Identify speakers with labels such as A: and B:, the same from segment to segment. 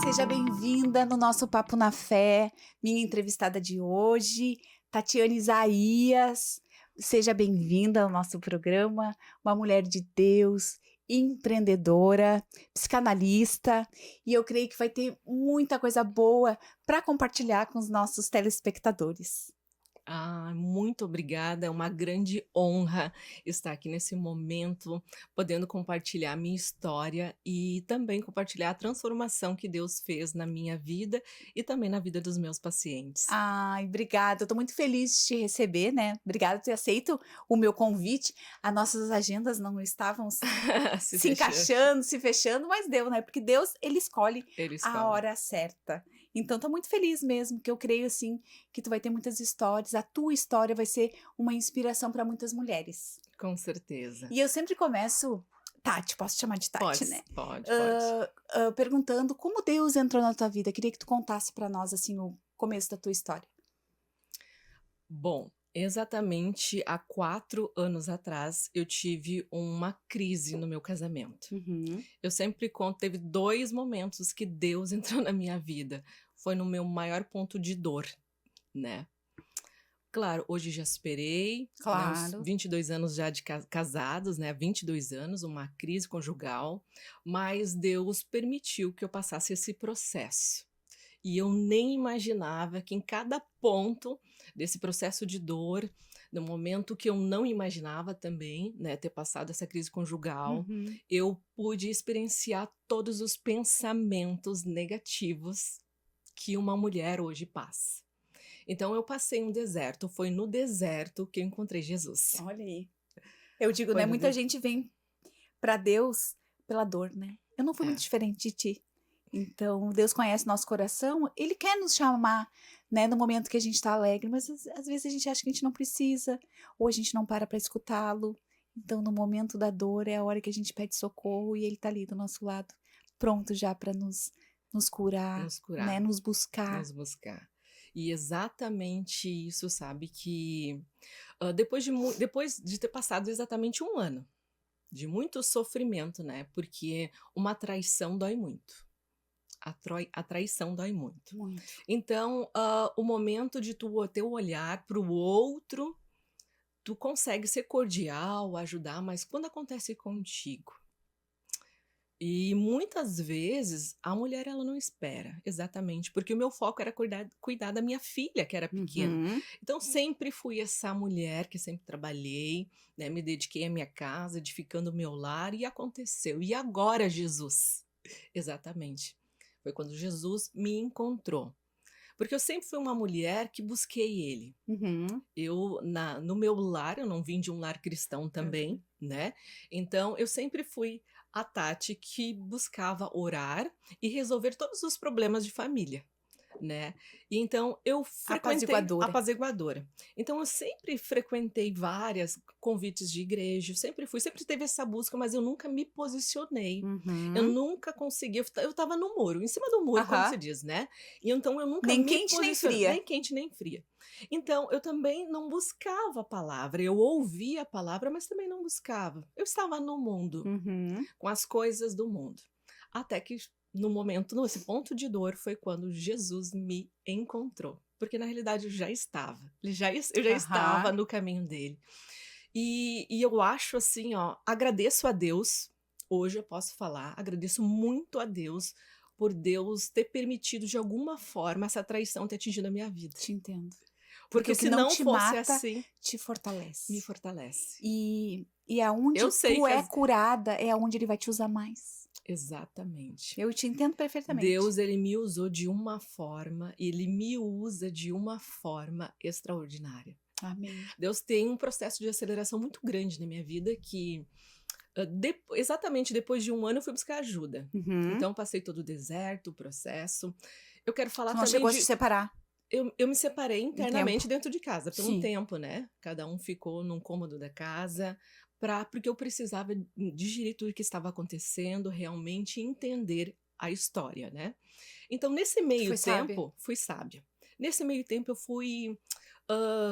A: Seja bem-vinda no nosso Papo na Fé, minha entrevistada de hoje, Tatiane Isaías. Seja bem-vinda ao nosso programa, uma mulher de Deus, empreendedora, psicanalista, e eu creio que vai ter muita coisa boa para compartilhar com os nossos telespectadores.
B: Muito obrigada, é uma grande honra estar aqui nesse momento, podendo compartilhar a minha história e também compartilhar a transformação que Deus fez na minha vida e também na vida dos meus pacientes.
A: Ai, obrigada. Eu tô muito feliz de te receber, né? Obrigada por ter aceito o meu convite. As nossas agendas não estavam se
B: Se fechando,
A: encaixando, se fechando, mas deu, né? Porque Deus, ele escolhe
B: ele
A: a
B: escolhe.
A: hora certa. Então, tô muito feliz mesmo, que eu creio, assim, que tu vai ter muitas histórias. A tua história vai ser uma inspiração para muitas mulheres.
B: Com certeza.
A: E eu sempre começo, Tati, posso te chamar de Tati,
B: Pode,
A: né?
B: pode.
A: Perguntando como Deus entrou na tua vida. Queria que tu contasse para nós, assim, o começo da tua história.
B: Bom, exatamente há 4 anos atrás eu tive uma crise no meu casamento.
A: Uhum.
B: Eu sempre conto, teve 2 momentos que Deus entrou na minha vida. Foi no meu maior ponto de dor, né. Claro, hoje já superei, né, os
A: Claro.
B: 22 anos já de casados, né, 22 anos, uma crise conjugal, mas Deus permitiu que eu passasse esse processo. E eu nem imaginava que em cada ponto desse processo de dor, no momento que eu não imaginava também, né, ter passado essa crise conjugal,
A: Uhum.
B: eu pude experienciar todos os pensamentos negativos que uma mulher hoje passa. Então eu passei um deserto, foi no deserto que eu encontrei Jesus.
A: Olha aí. Eu digo,
B: Foi
A: né?
B: no
A: Muita
B: deserto.
A: gente vem pra Deus pela dor, né? Eu não fui muito
B: É,
A: diferente de ti. Então, Deus conhece nosso coração, Ele quer nos chamar, né, no momento que a gente tá alegre, mas às vezes a gente acha que a gente não precisa, ou a gente não para pra escutá-lo. Então, no momento da dor, é a hora que a gente pede socorro e Ele tá ali do nosso lado, pronto já pra nos curar,
B: nos
A: né,
B: curar,
A: nos buscar.
B: nos buscar. E exatamente isso, sabe, que depois de ter passado exatamente 1 ano de muito sofrimento, né, porque uma traição dói muito. A traição dói muito.
A: Muito.
B: Então, o momento de tu ter o olhar para o outro, tu consegue ser cordial, ajudar, mas quando acontece contigo, e muitas vezes a mulher ela não espera, exatamente, porque o meu foco era cuidar da minha filha, que era pequena.
A: Uhum.
B: Então sempre fui essa mulher que sempre trabalhei, né, me dediquei à minha casa, edificando o meu lar, e aconteceu. E agora, Jesus? Exatamente. Foi quando Jesus me encontrou. Porque eu sempre fui uma mulher que busquei ele.
A: Uhum.
B: No meu lar, eu não vim de um lar cristão também, né? Então, eu sempre fui a Tati que buscava orar e resolver todos os problemas de família, né? E então eu frequentei
A: Apaziguadora.
B: apaziguadora. Então eu sempre frequentei várias convites de igreja, sempre teve essa busca, mas eu nunca me posicionei. Eu
A: Uhum.
B: nunca consegui, eu estava no muro, em cima do muro, como se
A: Aham.
B: diz, né? E então eu nunca
A: Nem
B: me
A: quente nem
B: posicionei,
A: fria.
B: nem quente nem fria. Então eu também não buscava a palavra, eu ouvia a palavra, mas também não buscava. Eu estava no mundo,
A: Uhum.
B: com as coisas do mundo. Até que no momento, nesse ponto de dor, foi quando Jesus me encontrou. Porque na realidade eu já estava. Eu já estava
A: Aham.
B: no caminho dele. E eu acho assim, ó, agradeço a Deus. Hoje eu posso falar, agradeço muito a Deus por Deus ter permitido de alguma forma essa traição ter atingido a minha vida.
A: Te entendo. Porque
B: Porque
A: o que
B: se
A: não
B: não
A: te
B: fosse
A: mata
B: assim,
A: te
B: me
A: fortalece.
B: fortalece.
A: E aonde
B: Eu sei
A: tu
B: que
A: é curada é aonde ele vai te usar mais.
B: exatamente.
A: Eu te entendo perfeitamente.
B: Deus, ele me usou de uma forma, ele me usa de uma forma extraordinária.
A: Amém.
B: Deus tem um processo de aceleração muito grande na minha vida que, exatamente depois de 1 ano eu fui buscar ajuda.
A: Uhum.
B: Então passei todo o deserto, o processo. Eu quero falar
A: Tu não
B: também
A: chegou a se
B: de
A: separar
B: eu me separei
A: um tempo.
B: internamente dentro de casa por um
A: Sim.
B: tempo, né, cada um ficou num cômodo da casa, porque eu precisava digerir tudo o que estava acontecendo, realmente entender a história, né. Então nesse
A: Tu
B: meio
A: foi sábia.
B: tempo fui sábia. Nesse meio tempo eu fui,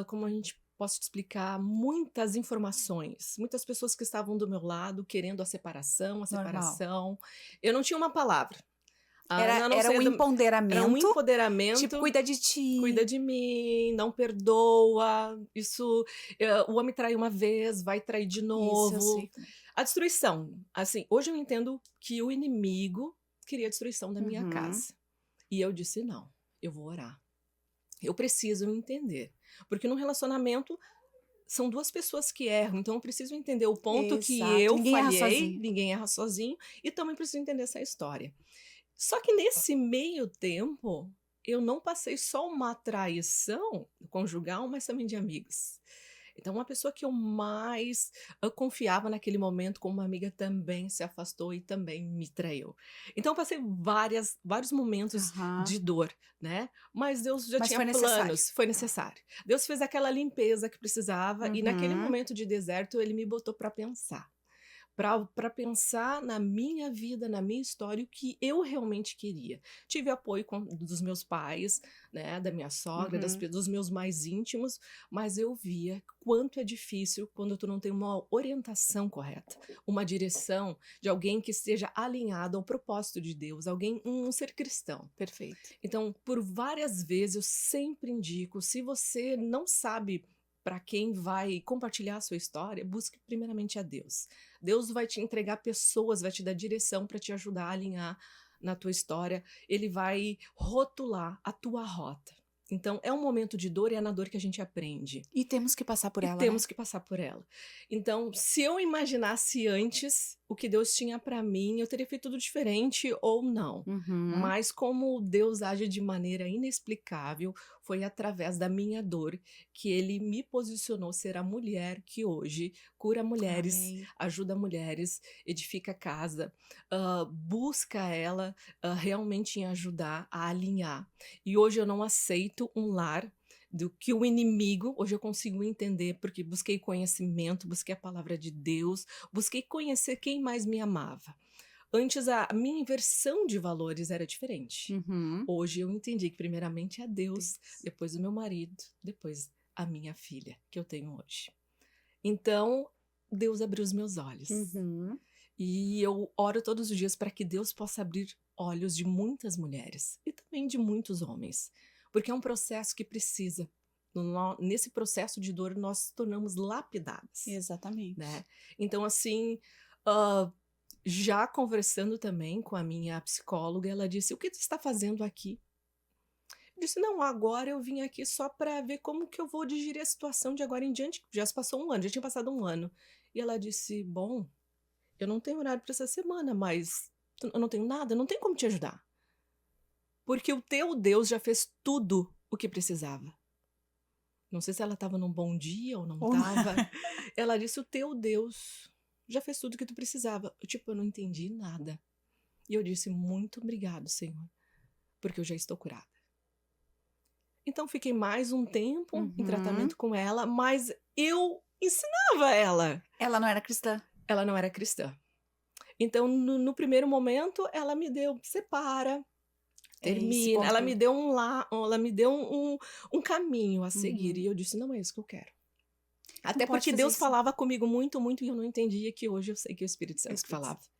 B: como a gente posso te explicar, muitas informações, muitas pessoas que estavam do meu lado querendo a separação, a
A: Normal.
B: separação. Eu não tinha uma palavra.
A: Era,
B: A não
A: era
B: ser
A: um
B: era um
A: empoderamento, tipo,
B: empoderamento,
A: cuida de
B: cuida
A: ti.
B: de mim, não perdoa, isso, o homem traiu uma vez, vai trair de
A: Isso eu sei
B: novo.
A: como é.
B: A destruição, assim, hoje eu entendo que o inimigo queria a destruição da minha
A: Uhum.
B: casa. E eu disse: "Não, eu vou orar. Eu preciso entender". Porque num relacionamento são 2 pessoas que erram, então eu preciso entender o ponto que
A: Exato.
B: eu
A: Ninguém erra
B: falhei,
A: sozinho.
B: ninguém erra sozinho, e também preciso entender essa história. Só que nesse meio tempo, eu não passei só uma traição conjugal, mas também de amigos. Então, uma pessoa que eu mais confiava naquele momento, como uma amiga, também se afastou e também me traiu. Então, eu passei vários momentos
A: Aham.
B: de dor, né? Mas Deus já
A: Mas
B: tinha
A: foi necessário.
B: planos, foi necessário. Deus fez aquela limpeza que precisava e naquele
A: Uhum.
B: momento de deserto, ele me botou para pensar. Para pensar na minha vida, na minha história, o que eu realmente queria. Tive apoio dos meus pais, né, da minha sogra,
A: Uhum.
B: dos meus mais íntimos, mas eu via quanto é difícil quando tu não tem uma orientação correta, uma direção de alguém que esteja alinhado ao propósito de Deus, alguém, um ser cristão.
A: Perfeito.
B: Então, por várias vezes eu sempre indico, se você não sabe para quem vai compartilhar a sua história, busque primeiramente a Deus. Deus vai te entregar pessoas, vai te dar direção para te ajudar a alinhar na tua história. Ele vai rotular a tua rota. Então, é um momento de dor e é na dor que a gente aprende.
A: E temos que passar por
B: E
A: ela, né?
B: temos que passar por ela. Então, se eu imaginasse antes o que Deus tinha para mim, eu teria feito tudo diferente ou não.
A: Uhum.
B: Mas como Deus age de maneira inexplicável, foi através da minha dor que ele me posicionou ser a mulher que hoje cura mulheres,
A: Amém.
B: ajuda mulheres, edifica casa, busca ela realmente em ajudar a alinhar. E hoje eu não aceito um lar do que o inimigo, hoje eu consigo entender, porque busquei conhecimento, busquei a palavra de Deus, busquei conhecer quem mais me amava. Antes a minha inversão de valores era diferente.
A: Uhum.
B: Hoje eu entendi que primeiramente é Deus,
A: Deus.
B: depois o meu marido, depois a minha filha, que eu tenho hoje. Então, Deus abriu os meus olhos.
A: Uhum.
B: E eu oro todos os dias para que Deus possa abrir olhos de muitas mulheres e também de muitos homens, porque é um processo que precisa. Nesse processo de dor, nós nos tornamos lapidadas,
A: Exatamente.
B: né? Então, assim, ah, já conversando também com a minha psicóloga, ela disse: "O que tu está fazendo aqui?" Eu disse: "Não, agora eu vim aqui só para ver como que eu vou digerir a situação de agora em diante." Já se passou um ano, já tinha passado um ano. E ela disse: "Bom, eu não tenho horário para essa semana, mas eu não tenho nada, não tem como te ajudar. Porque o teu Deus já fez tudo o que precisava." Não sei se ela estava num bom dia ou não
A: Ou não.
B: estava. Ela disse: "O teu Deus já fez tudo o que tu precisava." Tipo, eu não entendi nada. E eu disse: "Muito obrigado, Senhor, porque eu já estou curada." Então fiquei mais um tempo em
A: Uhum.
B: tratamento com ela, mas eu ensinava ela.
A: Ela não era cristã.
B: Ela não era cristã. Então, no primeiro momento, ela me deu: "Separa,
A: É esse
B: termina." Ela
A: ponto.
B: me deu ela me deu um caminho a seguir, e
A: Uhum.
B: eu disse: "Não é isso que eu quero."
A: Não
B: Até
A: pode
B: porque
A: fazer
B: Deus
A: isso.
B: falava comigo muito, muito, e eu não entendia, que hoje eu sei que é o Espírito
A: É o
B: Santo que
A: Espírito
B: falava,
A: Santo.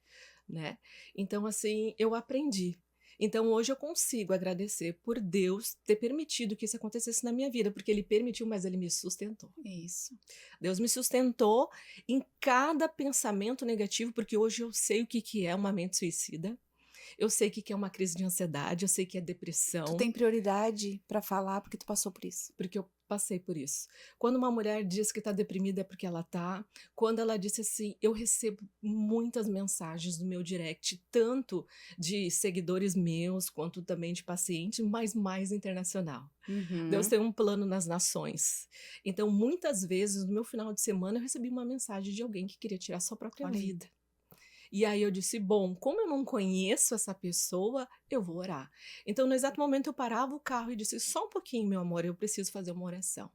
B: né. Então, assim, eu aprendi. Então hoje eu consigo agradecer por Deus ter permitido que isso acontecesse na minha vida, porque ele permitiu, mas ele me sustentou.
A: Isso.
B: Deus me sustentou em cada pensamento negativo, porque hoje eu sei o que que é uma mente suicida, eu sei o que que é uma crise de ansiedade, eu sei que é
A: Tu
B: depressão,
A: tem prioridade pra falar porque tu passou por isso.
B: porque eu passei por isso. Quando uma mulher diz que está deprimida é porque ela tá. Quando ela disse assim, eu recebo muitas mensagens no meu direct, tanto de seguidores meus, quanto também de pacientes, mas mais internacional. Deus
A: Uhum.
B: tem um plano nas nações. Então, muitas vezes, no meu final de semana, eu recebi uma mensagem de alguém que queria tirar sua própria
A: Olha aí.
B: vida. E aí eu disse: "Bom, como eu não conheço essa pessoa, eu vou orar." Então, no exato momento, eu parava o carro e disse: "Só um pouquinho, meu amor, eu preciso fazer uma oração."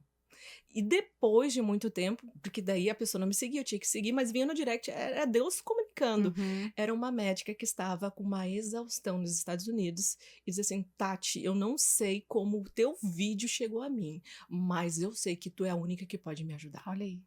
B: E depois de muito tempo, porque daí a pessoa não me seguia, eu tinha que seguir, mas vinha no direct, era Deus comunicando.
A: Uhum.
B: Era uma médica que estava com uma exaustão nos Estados Unidos e dizia assim: Tati, eu não sei como o teu vídeo chegou a mim, mas eu sei que tu é a única que pode me ajudar.
A: Olha aí.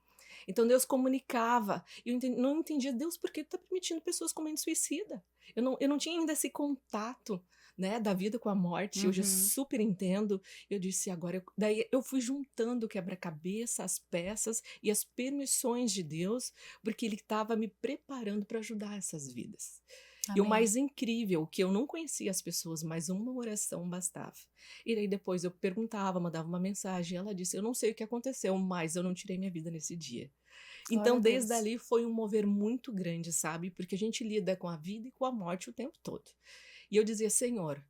B: Então Deus comunicava. E eu não entendia, Deus, por que tu tá permitindo pessoas comerem suicida? Eu não tinha ainda esse contato, né, da vida com a morte. Hoje eu
A: Uhum.
B: super entendo. Eu disse, agora. Daí eu fui juntando o quebra-cabeça, as peças e as permissões de Deus, porque Ele estava me preparando para ajudar essas vidas. E o
A: Amém.
B: mais incrível, que eu não conhecia as pessoas, mas uma oração bastava. E daí depois eu perguntava, mandava uma mensagem, e ela disse: eu não sei o que aconteceu, mas eu não tirei minha vida nesse dia.
A: Glória
B: Então,
A: a
B: desde
A: Deus.
B: ali foi um mover muito grande, sabe? Porque a gente lida com a vida e com a morte o tempo todo. E eu dizia: Senhor,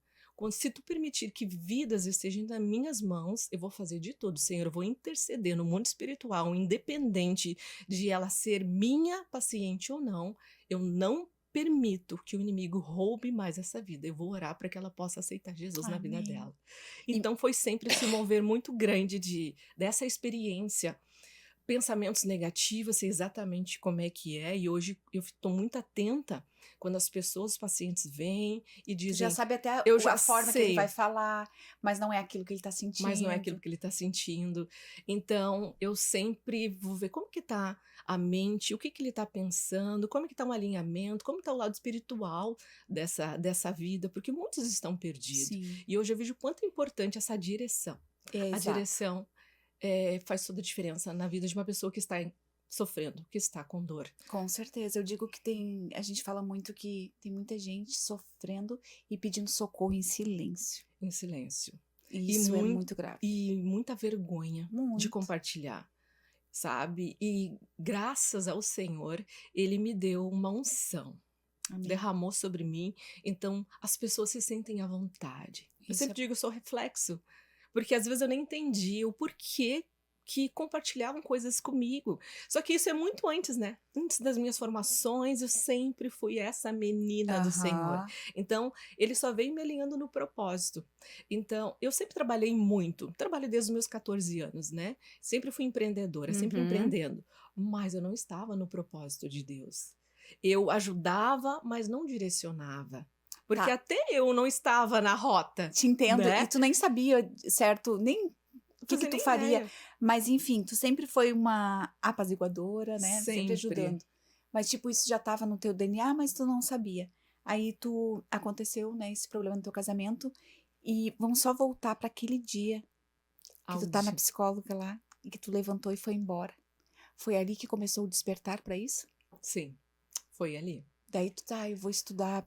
B: se tu permitir que vidas estejam nas minhas mãos, eu vou fazer de tudo, Senhor. Eu vou interceder no mundo espiritual, independente de ela ser minha paciente ou não. Eu não permito que o inimigo roube mais essa vida. Eu vou orar para que ela possa aceitar Jesus na vida
A: Amém.
B: dela.
A: E
B: Então foi sempre esse mover muito grande dessa experiência. Pensamentos negativos, sei exatamente como é que é, e hoje eu estou muito atenta quando as pessoas, os pacientes vêm e
A: tu já
B: dizem:
A: sabe até
B: eu já
A: a forma que ele vai
B: sei,
A: falar, mas não é aquilo que ele tá
B: mas não é aquilo
A: sentindo.
B: que ele está sentindo. Então, eu sempre vou ver como que está a mente, o que que ele está pensando, como que está o alinhamento, como está o lado espiritual dessa vida, porque muitos estão perdidos.
A: Sim,
B: E hoje eu vejo o quanto é importante essa direção.
A: é
B: A
A: exato.
B: direção faz toda a diferença na vida de uma pessoa que está sofrendo, que está com dor.
A: Com certeza. Eu digo que a gente fala muito que tem muita gente sofrendo e pedindo socorro em silêncio.
B: Em silêncio.
A: E
B: E,
A: isso é
B: mui
A: muito grave.
B: e muita vergonha de
A: Muito.
B: compartilhar, sabe. E graças ao Senhor, Ele me deu uma unção,
A: Amém.
B: derramou sobre mim, então as pessoas se sentem à vontade. Eu
A: Isso
B: sempre
A: é.
B: digo, eu sou reflexo, porque às vezes eu nem entendi o porquê que compartilhavam coisas comigo. Só que isso é muito antes, né? Antes das minhas formações, eu sempre fui essa menina do Senhor.
A: Aham.
B: Então, ele só veio me alinhando no propósito. Então, eu sempre trabalhei muito. Trabalho desde os meus 14 anos, né? Sempre fui empreendedora, sempre
A: Uhum.
B: empreendendo. Mas eu não estava no propósito de Deus. Eu ajudava, mas não direcionava. Porque
A: Tá,
B: até eu não estava na rota,
A: te entendo. E
B: né?
A: tu nem sabia, certo, nem o
B: Não
A: que que
B: fazia
A: tu
B: nem
A: faria.
B: ideia.
A: Mas enfim, tu sempre foi uma apaziguadora, né? Sempre
B: Sempre.
A: ajudando. Mas tipo, isso já tava no teu DNA, mas tu não sabia. Aí tu aconteceu, né, esse problema no teu casamento. E vamos só voltar para aquele dia que tu tá na
B: Auge.
A: psicóloga lá e que tu levantou e foi embora. Foi ali que começou o despertar para isso?
B: Sim, foi ali.
A: Daí tu tá, eu vou estudar.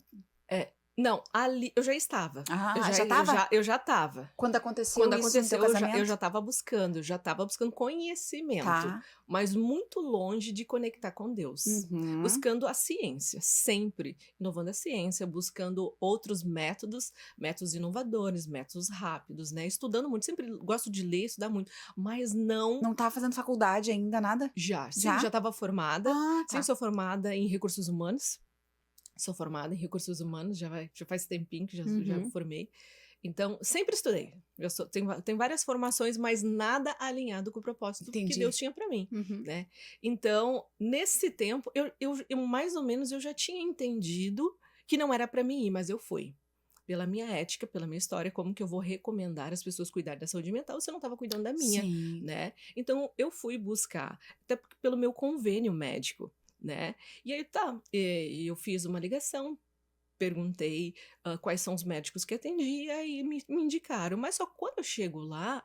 B: É, não, ali eu já estava. Eu
A: Ah,
B: já
A: já
B: eu
A: tava?
B: já eu já estava.
A: Quando
B: Quando
A: aconteceu isso no teu
B: aconteceu, eu já
A: casamento?
B: estava buscando conhecimento,
A: Tá.
B: mas muito longe de conectar com Deus.
A: Uhum.
B: Buscando a ciência, sempre inovando a ciência, buscando outros métodos, métodos inovadores, métodos rápidos, né? Estudando muito, sempre gosto de ler, estudar muito, mas não
A: Não tava fazendo faculdade ainda, nada?
B: já. Sim, já
A: Já?
B: estava formada.
A: Ah,
B: Sim,
A: tá.
B: sou formada em recursos humanos. Sou formada em recursos humanos, já faz tempinho que já
A: Uhum.
B: formei. Então, sempre estudei. Tenho várias formações, mas nada alinhado com o propósito que
A: Entendi.
B: Deus tinha para mim,
A: Uhum.
B: né? Então, nesse tempo, eu mais ou menos eu já tinha entendido que não era para mim ir, mas eu fui. Pela minha ética, pela minha história, como que eu vou recomendar as pessoas cuidarem da saúde mental se eu não estava cuidando da minha,
A: Sim.
B: né? Então, eu fui buscar, até pelo meu convênio médico, né? E aí tá, eu fiz uma ligação, perguntei quais são os médicos que atendia e me indicaram. Mas só quando eu chego lá,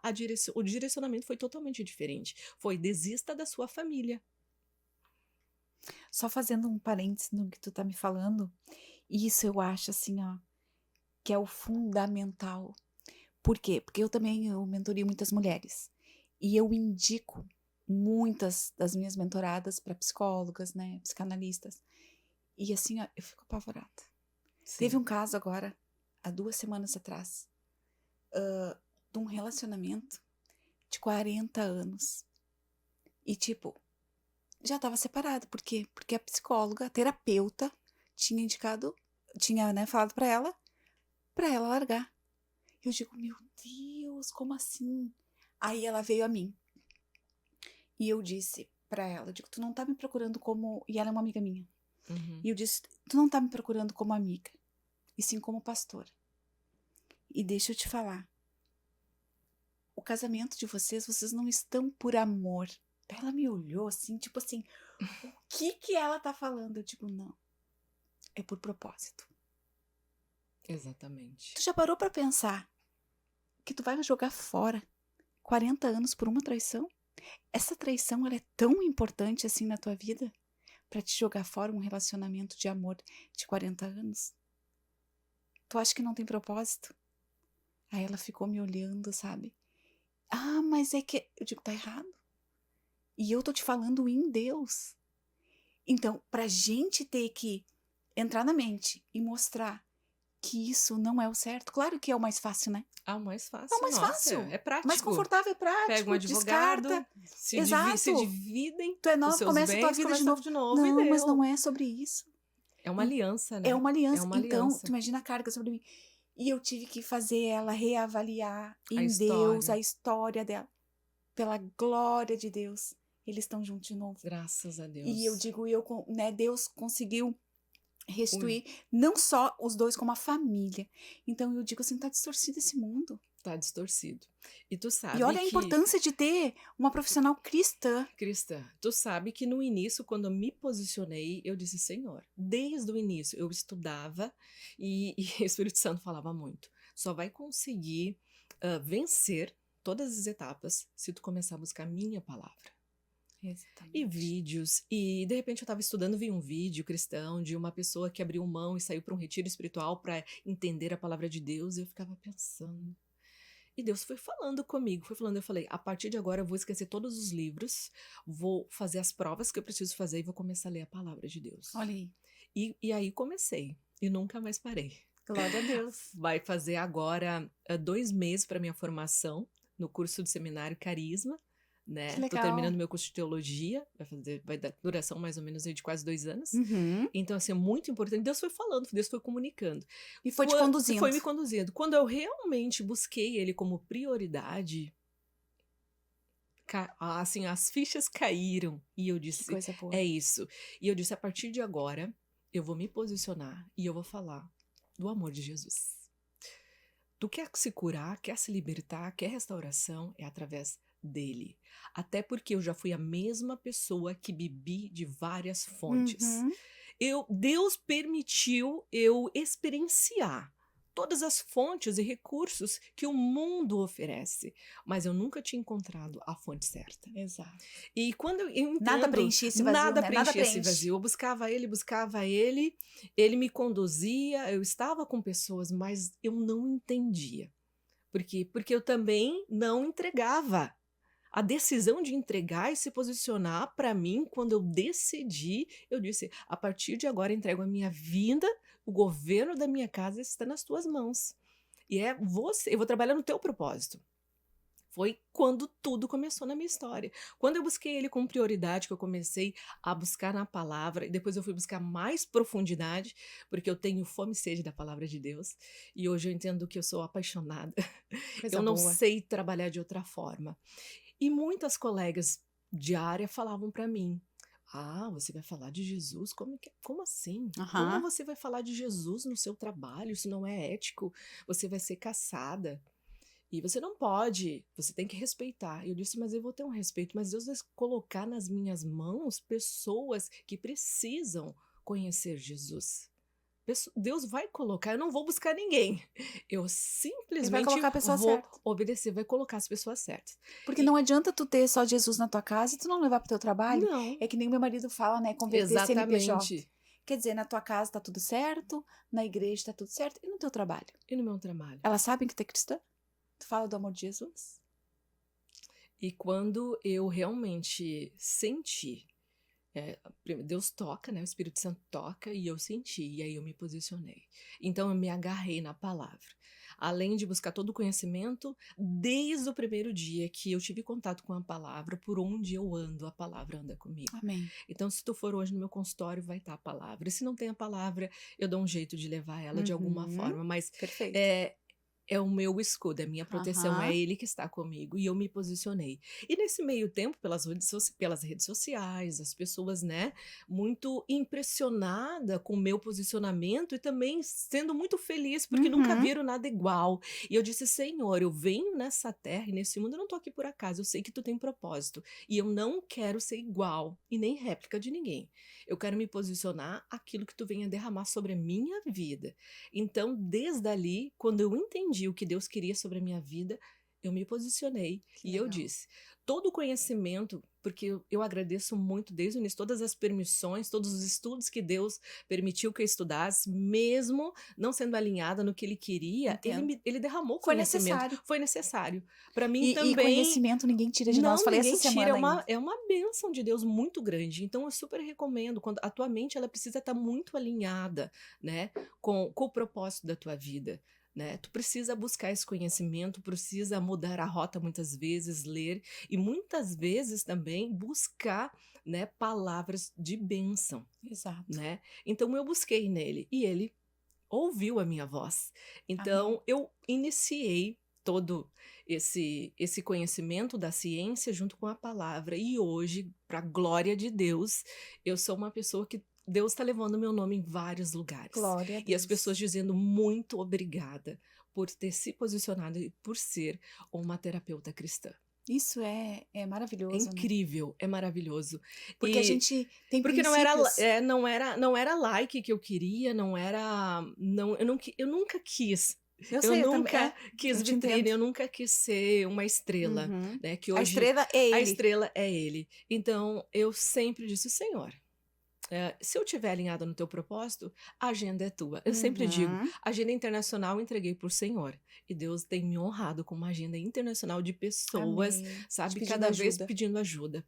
B: o direcionamento foi totalmente diferente. Foi desista da sua família.
A: Só fazendo um parênteses no que tu tá me falando, isso eu acho assim, ó, que é o fundamental. Por quê? Porque eu mentorio muitas mulheres. E eu indico muitas das minhas mentoradas para psicólogas, né, psicanalistas. E assim, ó, eu fico apavorada. Teve
B: Sim,
A: um caso agora, há 2 semanas atrás, de um relacionamento de 40 anos. E, tipo, já estava separado. Por quê? Porque a psicóloga, a terapeuta, tinha indicado, tinha, né, falado pra ela largar. Eu digo, meu Deus, como assim? Aí ela veio a mim. E eu disse pra ela, eu digo, tu não tá me procurando como... E ela é uma amiga minha.
B: Uhum.
A: E eu disse, tu não tá me procurando como amiga, e sim como pastora. E deixa eu te falar, o casamento de vocês não estão por amor. Ela me olhou assim, tipo assim, o que ela tá falando? Eu digo, não, é por propósito.
B: Exatamente.
A: Tu já parou pra pensar que tu vai jogar fora 40 anos por uma traição? Essa traição, ela é tão importante assim na tua vida pra te jogar fora um relacionamento de amor de 40 anos? Tu acha que não tem propósito? Aí ela ficou me olhando, sabe? Ah, mas é que... Eu digo, tá errado. E eu tô te falando em Deus. Então, pra gente ter que entrar na mente e mostrar que isso não é o certo, claro que é o mais fácil, né?
B: Ah, o mais
A: É o
B: fácil,
A: mais
B: nossa,
A: fácil.
B: é
A: Mais
B: prático.
A: confortável, é
B: Pega um
A: prático,
B: advogado,
A: descarta.
B: se
A: Exato.
B: dividem
A: Tu é
B: os
A: nova,
B: seus
A: começa a tua
B: bens,
A: vida de
B: começa
A: novo.
B: de novo e
A: Não, mas não
B: deu.
A: é sobre isso.
B: É uma
A: E
B: aliança,
A: é
B: né?
A: uma
B: É
A: aliança.
B: uma
A: Então, tu
B: aliança.
A: imagina a carga sobre mim. E eu tive que fazer ela reavaliar
B: A
A: em Deus a
B: história.
A: história dela. Pela glória de Deus, eles estão juntos de novo.
B: Graças a
A: E eu
B: Deus.
A: digo, né, Deus conseguiu
B: Ui,
A: restituir não só os dois, como a família. Então eu digo assim, tá distorcido esse mundo.
B: tá distorcido. E tu
A: E
B: sabe
A: olha a
B: que,
A: importância de ter uma profissional cristã.
B: Cristã, tu sabe que no início, quando eu me posicionei, eu disse, Senhor, desde o início eu estudava e o Espírito Santo falava muito. Só vai conseguir vencer todas as etapas se tu começar a buscar a minha palavra. E
A: Exatamente.
B: vídeos, e de repente eu estava estudando, vi um vídeo cristão de uma pessoa que abriu mão e saiu para um retiro espiritual para entender a palavra de Deus, e eu ficava pensando. E Deus foi falando comigo, foi falando, eu falei, a partir de agora eu vou esquecer todos os livros, vou fazer as provas que eu preciso fazer e vou começar a ler a palavra de Deus.
A: Olha aí.
B: E aí comecei, e nunca mais parei.
A: Glória a Deus.
B: Vai fazer agora 2 meses para minha formação no curso do seminário Carisma, né?
A: Que
B: Tô
A: legal.
B: terminando meu curso de teologia, vai dar duração mais ou menos aí de quase 2 anos.
A: Uhum.
B: Então, assim, é muito importante. Deus foi falando, Deus foi comunicando.
A: E foi te conduzindo.
B: Foi me conduzindo. Quando eu realmente busquei ele como prioridade, assim, as fichas caíram. E eu
A: Que
B: disse,
A: coisa boa.
B: é isso. E eu disse, a partir de agora, eu vou me posicionar e eu vou falar do amor de Jesus. Tu quer se curar, quer se libertar, quer restauração, é através dele. Até porque eu já fui a mesma pessoa que bebi de várias fontes.
A: Uhum.
B: Deus permitiu eu experienciar todas as fontes e recursos que o mundo oferece, mas eu nunca tinha encontrado a fonte certa.
A: Exato.
B: E quando eu entendo,
A: Nada preenchia esse vazio,
B: nada
A: né?
B: preenchia esse vazio. Eu buscava ele, ele me conduzia, eu estava com pessoas, mas eu não entendia. Por quê? Porque eu também não entregava. A decisão de entregar e se posicionar para mim, quando eu decidi, eu disse, a partir de agora entrego a minha vida, o governo da minha casa está nas tuas mãos. E é você, eu vou trabalhar no teu propósito. Foi quando tudo começou na minha história. Quando eu busquei ele com prioridade, que eu comecei a buscar na palavra, e depois eu fui buscar mais profundidade, porque eu tenho fome e sede da palavra de Deus, e hoje eu entendo que eu sou apaixonada.
A: Coisa
B: eu não
A: boa.
B: sei trabalhar de outra forma. E muitas colegas de área falavam para mim, você vai falar de Jesus? Como assim? Como você vai falar de Jesus no seu trabalho? Isso não é ético. Você vai ser caçada. E você não pode, você tem que respeitar. Eu disse, mas eu vou ter um respeito. Mas Deus vai colocar nas minhas mãos pessoas que precisam conhecer Jesus. Deus vai colocar, eu não vou buscar ninguém. Eu simplesmente
A: vai colocar a pessoa
B: vou
A: certa.
B: obedecer, vai colocar as pessoas certas.
A: Porque não adianta tu ter só Jesus na tua casa e tu não levar pro teu trabalho.
B: Não.
A: É que nem meu marido fala, né? Converter CNPJ.
B: Exatamente.
A: Quer dizer, na tua casa tá tudo certo, na igreja tá tudo certo, e no teu trabalho?
B: E no meu trabalho?
A: Elas sabem que tu é cristã? Tu fala do amor de Jesus?
B: E quando eu realmente senti, Deus toca, né? O Espírito Santo toca e eu senti, e aí eu me posicionei. Então eu me agarrei na palavra. Além de buscar todo o conhecimento, desde o primeiro dia que eu tive contato com a palavra, por onde eu ando, a palavra anda comigo.
A: Amém.
B: Então, se tu for hoje no meu consultório, vai estar a palavra. E se não tem a palavra, eu dou um jeito de levar ela de alguma forma. Mas
A: perfeito.
B: é o meu escudo, é a minha proteção, é
A: Aham.
B: ele que está comigo, e eu me posicionei. E nesse meio tempo, pelas redes sociais, as pessoas, né, muito impressionada com o meu posicionamento e também sendo muito feliz, porque nunca
A: Uhum.
B: viram nada igual. E eu disse: Senhor, eu venho nessa terra e nesse mundo, eu não tô aqui por acaso, eu sei que tu tem propósito, e eu não quero ser igual e nem réplica de ninguém. Eu quero me posicionar aquilo que tu venha derramar sobre a minha vida. Então, desde ali, quando eu entendi o que Deus queria sobre a minha vida, eu me posicionei
A: Que
B: e eu
A: legal.
B: disse: todo o conhecimento, porque eu agradeço muito desde o início, todas as permissões, todos os estudos que Deus permitiu que eu estudasse, mesmo não sendo alinhada no que Ele queria,
A: Entendo.
B: Ele derramou
A: Foi
B: conhecimento.
A: necessário.
B: Foi necessário. Para mim
A: E
B: também.
A: conhecimento ninguém tira de nós.
B: Não,
A: Falei essa
B: ninguém tira,
A: semana ainda.
B: é uma bênção de Deus muito grande. Então eu super recomendo, quando a tua mente ela precisa estar muito alinhada, né, com o propósito da tua vida, né? Tu precisa buscar esse conhecimento, precisa mudar a rota muitas vezes, ler e muitas vezes também buscar, né, palavras de bênção,
A: Exato.
B: né? Então eu busquei nele e ele ouviu a minha voz.
A: Amém.
B: Então, eu iniciei todo esse conhecimento da ciência junto com a palavra. E hoje, para a glória de Deus, eu sou uma pessoa que Deus está levando meu nome em vários lugares.
A: Glória a
B: E as pessoas
A: Deus.
B: dizendo muito obrigada por ter se posicionado e por ser uma terapeuta cristã.
A: Isso é
B: É
A: maravilhoso, né?
B: incrível, é maravilhoso.
A: Porque a
B: E
A: gente tem
B: porque não era,
A: princípios.
B: não era like que eu queria, não era, não, eu nunca quis.
A: Eu
B: Eu
A: sei, eu também.
B: nunca
A: É,
B: quis
A: eu te
B: vitrine,
A: entendo.
B: eu nunca quis ser uma estrela,
A: Uhum.
B: né? Que
A: A
B: hoje
A: estrela é
B: a
A: ele.
B: estrela é ele. Então eu sempre disse, Senhor, se eu estiver alinhada no teu propósito, a agenda é tua. Eu sempre digo,
A: Uhum.
B: agenda internacional eu entreguei por Senhor. E Deus tem me honrado com uma agenda internacional de pessoas,
A: Amém. Te
B: sabe?
A: pedindo
B: Cada vez
A: ajuda.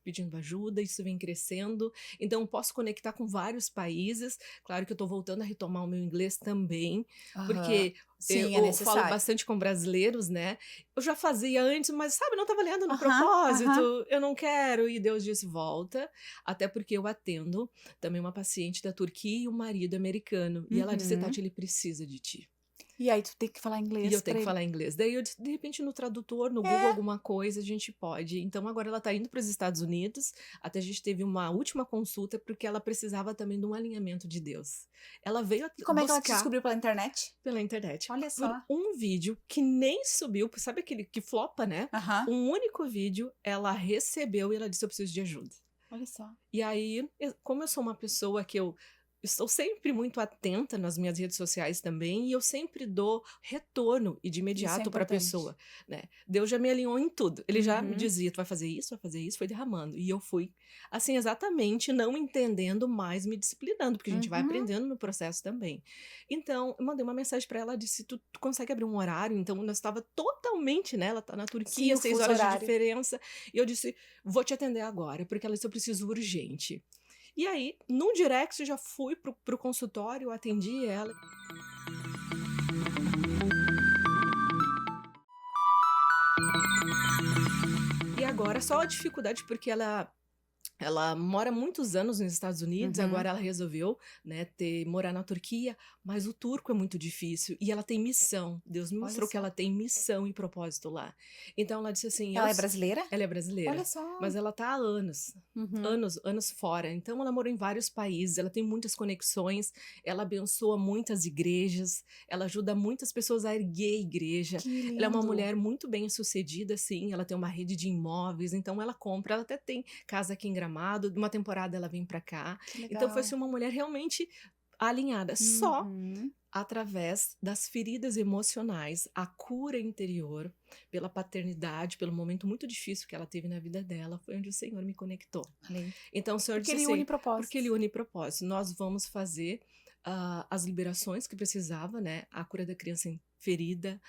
B: pedindo ajuda, isso vem crescendo. Então, eu posso conectar com vários países. Claro que eu tô voltando a retomar o meu inglês também,
A: Aham.
B: porque
A: Sim, é
B: eu falo
A: necessário.
B: bastante com brasileiros, né? Eu já fazia antes, mas sabe, não estava lendo no
A: Aham, aham.
B: propósito, eu não quero. E Deus disse: volta, até porque eu atendo também uma paciente da Turquia e um marido americano. E ela disse:
A: Uhum.
B: Tati, ele precisa de ti.
A: E aí tu tem que falar
B: E
A: inglês
B: eu
A: pra
B: tenho que
A: ele.
B: falar inglês. Daí eu disse, de repente no tradutor, no Google,
A: É.
B: alguma coisa, a gente pode. Então agora ela tá indo para os Estados Unidos. Até a gente teve uma última consulta porque ela precisava também de um alinhamento de Deus. Ela veio
A: E como é que ela te
B: buscar
A: descobriu pela internet?
B: pela internet
A: Olha
B: por
A: só.
B: um vídeo que nem subiu, sabe aquele que flopa, né?
A: Aham.
B: Um único vídeo, ela recebeu e ela disse: eu preciso de ajuda.
A: Olha só.
B: E aí, como eu sou uma pessoa que eu estou sempre muito atenta nas minhas redes sociais também, e eu sempre dou retorno e de
A: Isso é
B: imediato para a
A: importante.
B: pessoa, né? Deus já me alinhou em tudo. Ele já me
A: Uhum.
B: dizia, tu vai fazer isso, foi derramando. E eu fui, assim, exatamente, não entendendo, mas me disciplinando, porque a gente vai
A: Uhum.
B: aprendendo no processo também. Então, eu mandei uma mensagem para ela, disse, tu consegue abrir um horário? Então, nós estava totalmente, né? Ela tá na
A: Sim,
B: Turquia,
A: o
B: 6
A: fuso
B: horas de
A: horário.
B: diferença, e eu disse, vou te atender agora, porque ela disse, eu preciso urgente. E aí, no direct, eu já fui pro consultório, atendi ela. E agora, só a dificuldade, porque ela mora muitos anos nos Estados Unidos,
A: Uhum.
B: agora ela resolveu, né, morar na Turquia, mas o turco é muito difícil e ela tem missão. Deus me
A: Olha
B: mostrou que
A: só.
B: ela tem missão e propósito lá. Então ela disse assim,
A: Ela é brasileira?
B: ela é
A: Olha
B: brasileira,
A: só.
B: mas ela tá há anos,
A: Uhum.
B: anos, anos fora. Então ela morou em vários países, ela tem muitas conexões, ela abençoa muitas igrejas, ela ajuda muitas pessoas a erguer a igreja.
A: Que
B: Ela é uma
A: lindo.
B: mulher muito bem sucedida, sim, ela tem uma rede de imóveis, então ela compra, ela até tem casa aqui em Gramado, uma temporada ela vem para cá.
A: Que
B: Então foi
A: legal.
B: assim, uma mulher realmente alinhada, só
A: Uhum.
B: através das feridas emocionais, a cura interior, pela paternidade, pelo momento muito difícil que ela teve na vida dela, foi onde o Senhor me conectou.
A: Ali.
B: Então o Senhor
A: Porque
B: disse
A: ele une
B: assim, porque Ele
A: propósitos.
B: une propósito, nós vamos fazer as liberações que precisava, né? A cura da criança ferida,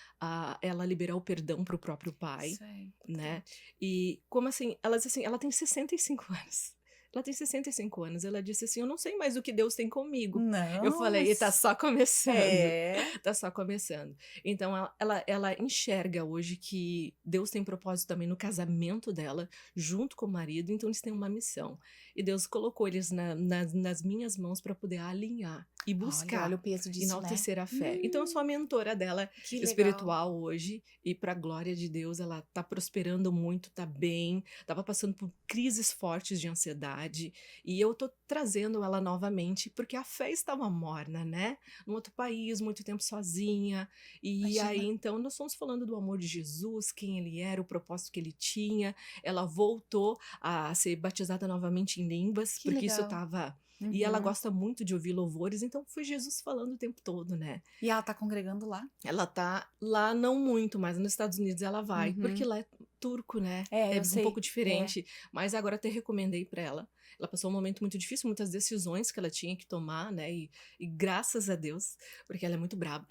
B: ela liberar o perdão para o próprio pai,
A: Isso é
B: né?
A: importante.
B: E como assim, ela diz assim, ela tem 65 anos. Ela tem 65 anos. Ela disse assim: eu não sei mais o que Deus tem comigo. Eu
A: Não,
B: falei, e tá
A: mas
B: só começando.
A: é.
B: Tá só começando. Então, ela enxerga hoje que Deus tem propósito também no casamento dela, junto com o marido, então eles têm uma missão. E Deus colocou eles nas minhas mãos para poder alinhar e
A: Olha
B: buscar,
A: o peso disso, né?
B: enaltecer a fé. Então, eu sou a mentora dela
A: Que legal.
B: espiritual hoje, e para a glória de Deus, ela tá prosperando muito, tá bem, tava passando por crises fortes de ansiedade, e eu tô trazendo ela novamente, porque a fé estava morna, né? Num outro país, muito tempo sozinha. E aí,
A: Imagina.
B: então, nós estamos falando do amor de Jesus, quem ele era, o propósito que ele tinha. Ela voltou a ser batizada novamente em línguas,
A: Que
B: porque isso
A: legal.
B: estava. E ela
A: Uhum.
B: gosta muito de ouvir louvores, então foi Jesus falando o tempo todo, né?
A: E ela tá congregando lá?
B: Ela tá lá não muito, mas nos Estados Unidos ela vai, porque
A: Uhum.
B: lá é turco, né?
A: É,
B: É
A: eu
B: um pouco
A: sei. É.
B: diferente, mas agora até recomendei para ela. Ela passou um momento muito difícil, muitas decisões que ela tinha que tomar, né? E graças a Deus, porque ela é muito braba.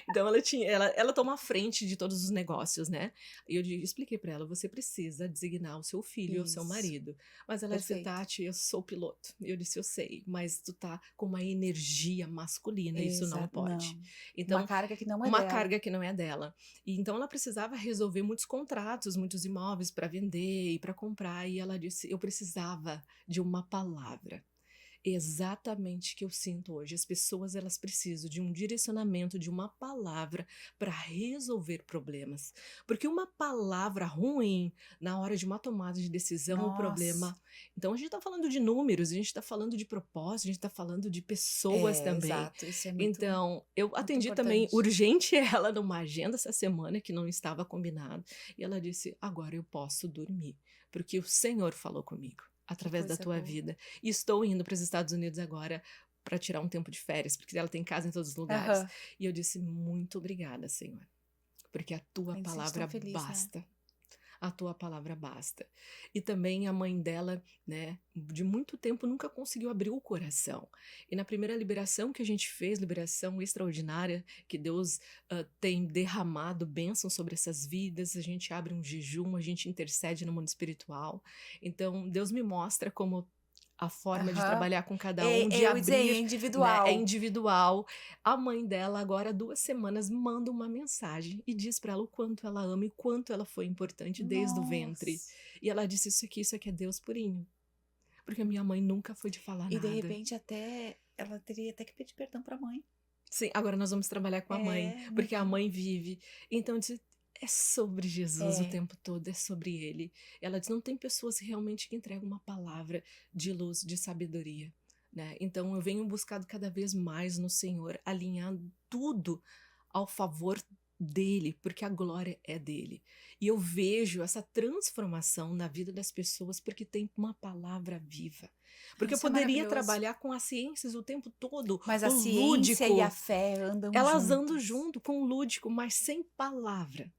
B: Então ela toma a frente de todos os negócios, né? E eu expliquei para ela, você precisa designar o seu filho e o seu
A: Isso.
B: marido. Mas ela disse,
A: Perfeito.
B: Tati, eu sou piloto. Eu disse, eu sei, mas tu tá com uma energia masculina, isso não
A: Exato.
B: pode.
A: Não. Uma
B: Então,
A: carga que não é
B: uma
A: dela.
B: carga que não é dela. E então ela precisava resolver muitos contratos, muitos imóveis para vender e para comprar. E ela disse, eu precisava de uma palavra. Exatamente o que eu sinto hoje. As pessoas elas precisam de um direcionamento, de uma palavra para resolver problemas. Porque uma palavra ruim na hora de uma tomada de decisão, o
A: Nossa.
B: problema. Então a gente está falando de números, a gente está falando de propósito, a gente está falando de pessoas
A: É,
B: também.
A: exato. Isso é muito,
B: Então eu
A: muito
B: atendi também
A: importante.
B: urgente ela numa agenda essa semana que não estava combinado. E ela disse: agora eu posso dormir, porque o Senhor falou comigo
A: Que
B: através da
A: coisa
B: tua
A: boa.
B: vida. E estou indo para os Estados Unidos agora para tirar um tempo de férias, porque ela tem casa em todos os lugares.
A: Aham.
B: E eu disse: muito obrigada, Senhor, porque a tua
A: A gente se sente tão
B: palavra
A: feliz, né?
B: basta. A tua palavra basta. E também a mãe dela, né, de muito tempo nunca conseguiu abrir o coração. E na primeira liberação que a gente fez, liberação extraordinária, que Deus tem derramado bênção sobre essas vidas, a gente abre um jejum, a gente intercede no mundo espiritual. Então, Deus me mostra como a forma de
A: Aham.
B: trabalhar com cada um,
A: É,
B: de
A: eu ia dizer, é
B: abrir, né, é
A: individual.
B: individual. A mãe dela, agora, há 2 semanas, manda uma mensagem e diz para ela o quanto ela ama e quanto ela foi importante desde o ventre.
A: Nossa.
B: E ela disse isso aqui é Deus purinho. Porque a minha mãe nunca foi de falar
A: E de
B: nada.
A: repente até ela teria até que pedir perdão pra mãe.
B: Sim, agora nós vamos trabalhar com a mãe,
A: É,
B: porque a mãe vive. Então, eu disse, é sobre Jesus o
A: é.
B: tempo todo, é sobre ele. Ela diz, não tem pessoas realmente que entregam uma palavra de luz, de sabedoria, né? Então, eu venho buscado cada vez mais no Senhor, alinhando tudo ao favor dele, porque a glória é dele. E eu vejo essa transformação na vida das pessoas porque tem uma palavra viva. Porque eu
A: Isso é
B: poderia
A: maravilhoso.
B: trabalhar com as ciências o tempo todo,
A: Mas
B: o
A: a ciência e a
B: lúdico,
A: fé andam
B: elas andam
A: juntas.
B: junto com o lúdico, mas sem palavra,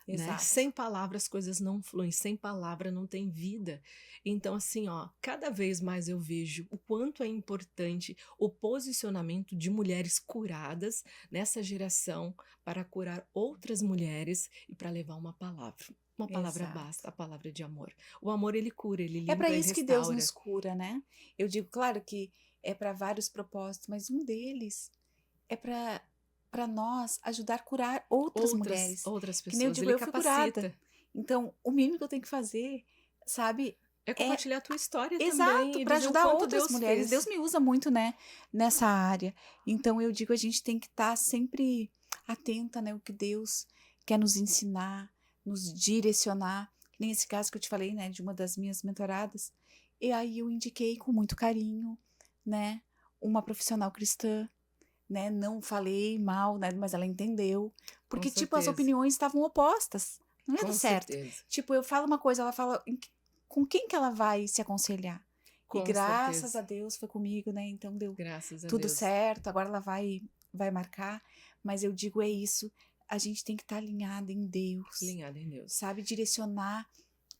B: né?
A: Exato.
B: Sem palavra as coisas não fluem, sem palavra não tem vida. Então, assim, ó, cada vez mais eu vejo o quanto é importante o posicionamento de mulheres curadas nessa geração para curar outras mulheres e para levar uma palavra. Uma palavra
A: Exato.
B: basta, a palavra de amor. O amor, ele cura, ele
A: É para
B: limpa, ele
A: isso que Deus
B: restaura.
A: nos cura, né? Eu digo, claro que é para vários propósitos, mas um deles é para nós ajudar a curar outras mulheres.
B: Outras
A: Que nem eu
B: pessoas,
A: digo,
B: ele
A: eu fui curada.
B: capacita.
A: Então, o mínimo que eu tenho que fazer, sabe,
B: É
A: é
B: compartilhar a tua história
A: exato
B: também e
A: para
B: dizer o
A: ajudar
B: quanto
A: outras
B: Deus
A: mulheres. Deus
B: fez.
A: me usa muito, né, nessa área. Então, eu digo, a gente tem que estar sempre atenta, né, o que Deus quer nos ensinar, nos direcionar. Que nem esse caso que eu te falei, né, de uma das minhas mentoradas. E aí eu indiquei com muito carinho, né, uma profissional cristã, né, não falei mal, né, mas ela entendeu,
B: Com
A: porque tipo as
B: certeza,
A: opiniões estavam opostas, não ia dar
B: com
A: certo.
B: certeza,
A: Tipo, eu falo uma coisa, ela fala com quem que ela vai se aconselhar? E
B: com
A: graças
B: certeza.
A: a Deus foi comigo, né? Então deu
B: Graças a
A: tudo
B: Deus.
A: certo. Agora ela vai marcar, mas eu digo é isso, a gente tem que estar alinhada em Deus,
B: Alinhado em Deus.
A: sabe, direcionar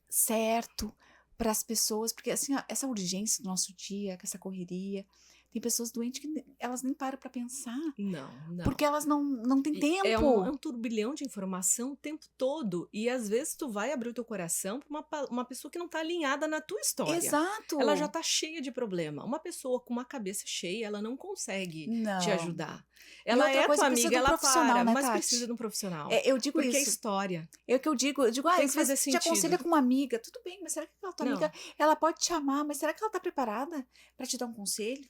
A: certo para as pessoas, porque assim, ó, essa urgência do nosso dia, com essa correria, tem pessoas doentes que elas nem param pra pensar,
B: Não, não.
A: porque elas não têm
B: É
A: tempo.
B: um turbilhão de informação o tempo todo. E às vezes tu vai abrir o teu coração pra uma pessoa que não tá alinhada na tua história.
A: Exato.
B: Ela já tá cheia de problema. Uma pessoa com uma cabeça cheia, ela não consegue te
A: Não.
B: ajudar.
A: E
B: Ela
A: outra
B: é
A: coisa,
B: tua
A: precisa
B: amiga,
A: de um
B: ela
A: profissional,
B: para,
A: né,
B: mas
A: Tati?
B: precisa de um profissional.
A: Eu digo
B: Porque é
A: isso.
B: história.
A: É o que eu digo,
B: Tem que
A: às vezes
B: fazer
A: te aconselha
B: sentido.
A: com uma amiga, tudo bem, mas será que aquela tua amiga,
B: Não,
A: ela pode te amar, mas será que ela tá preparada pra te dar um conselho?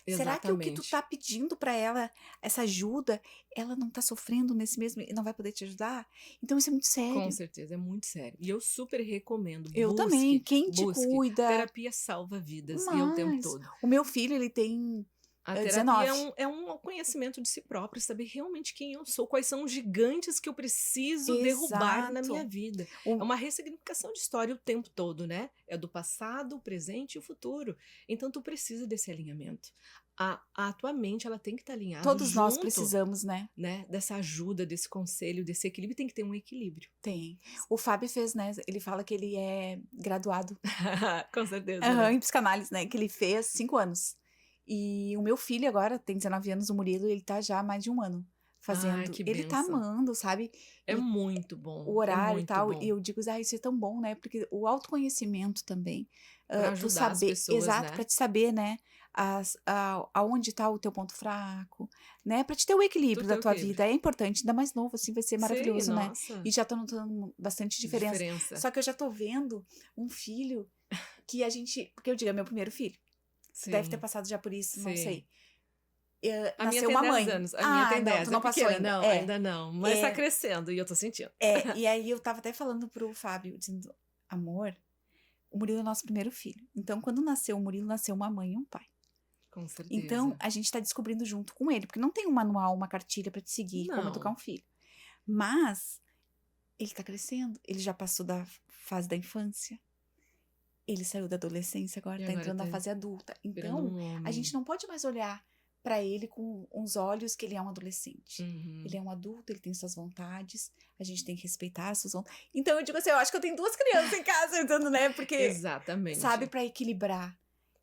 A: Será que o que tu
B: exatamente.
A: tá pedindo pra ela, essa ajuda, ela não tá sofrendo nesse mesmo e não vai poder te ajudar? Então isso é muito
B: Com
A: sério.
B: certeza, é muito sério. E eu super recomendo,
A: Eu também, quem te
B: busque.
A: cuida,
B: Terapia salva vidas e é o tempo
A: mas
B: todo.
A: o meu filho, ele tem
B: A terapia
A: 19.
B: é um conhecimento de si próprio, saber realmente quem eu sou, quais são os gigantes que eu preciso derrubar na minha
A: Exato.
B: vida. É
A: O-
B: uma ressignificação de história o tempo todo, né? É do passado, o presente e o futuro. Então tu precisa desse alinhamento. A tua mente, ela tem que estar alinhada
A: Todos nós
B: junto,
A: precisamos, né?
B: né? Dessa ajuda, desse conselho, desse equilíbrio, tem que ter um equilíbrio.
A: Tem. O Fábio fez, né? Ele fala que ele é graduado
B: Com certeza,
A: aham,
B: né?
A: em psicanálise, né? Que ele fez 5 anos. E o meu filho agora tem 19 anos, o Murilo, ele tá já há mais de um ano
B: Ai,
A: fazendo.
B: que
A: Ele tá
B: bênção.
A: amando, sabe?
B: É
A: E
B: muito
A: o
B: bom, é
A: horário e
B: muito
A: tal. E
B: bom.
A: eu digo, ah, isso é tão bom, né? Porque o autoconhecimento também,
B: Para
A: tu
B: ajudar as
A: saber,
B: pessoas,
A: exato, pra
B: né?
A: te saber, né? Aonde tá o teu ponto fraco, né? Pra te ter o
B: Tu
A: equilíbrio da
B: tem o
A: tua
B: equilíbrio.
A: vida. É importante, ainda mais novo, assim, vai ser
B: Sim,
A: maravilhoso, né?
B: nossa,
A: E já tô notando bastante diferença.
B: diferença.
A: Só que eu já tô vendo um filho que a gente. Porque eu digo, é meu primeiro filho. Tu deve ter
B: Sim,
A: passado já por isso, não
B: sim.
A: sei.
B: A minha
A: Nasceu
B: tem
A: uma
B: 10
A: mãe.
B: anos, a minha
A: Ah,
B: tem
A: não,
B: 10,
A: tu
B: é
A: não passou
B: pequena,
A: ainda.
B: não, ainda não, mas tá
A: É,
B: crescendo e eu tô sentindo.
A: e aí eu tava até falando pro Fábio, dizendo, amor, o Murilo é nosso primeiro filho. Então, quando nasceu o Murilo, nasceu uma mãe e um pai.
B: Com
A: Então,
B: certeza.
A: a gente tá descobrindo junto com ele, porque não tem um manual, uma cartilha pra te seguir como educar
B: Não,
A: um filho. Mas, ele tá crescendo, ele já passou da fase da infância, ele saiu da adolescência, agora
B: e
A: tá
B: agora
A: entrando na
B: tá
A: fase adulta.
B: virando
A: Então,
B: um
A: a gente
B: homem.
A: não pode mais olhar pra ele com uns olhos que ele é um adolescente.
B: Uhum.
A: Ele é um adulto, ele tem suas vontades, a gente tem que respeitar as suas vontades. Então, eu digo assim, eu acho que eu tenho 2 crianças em casa, então, né? Porque, sabe,
B: Exatamente.
A: pra equilibrar.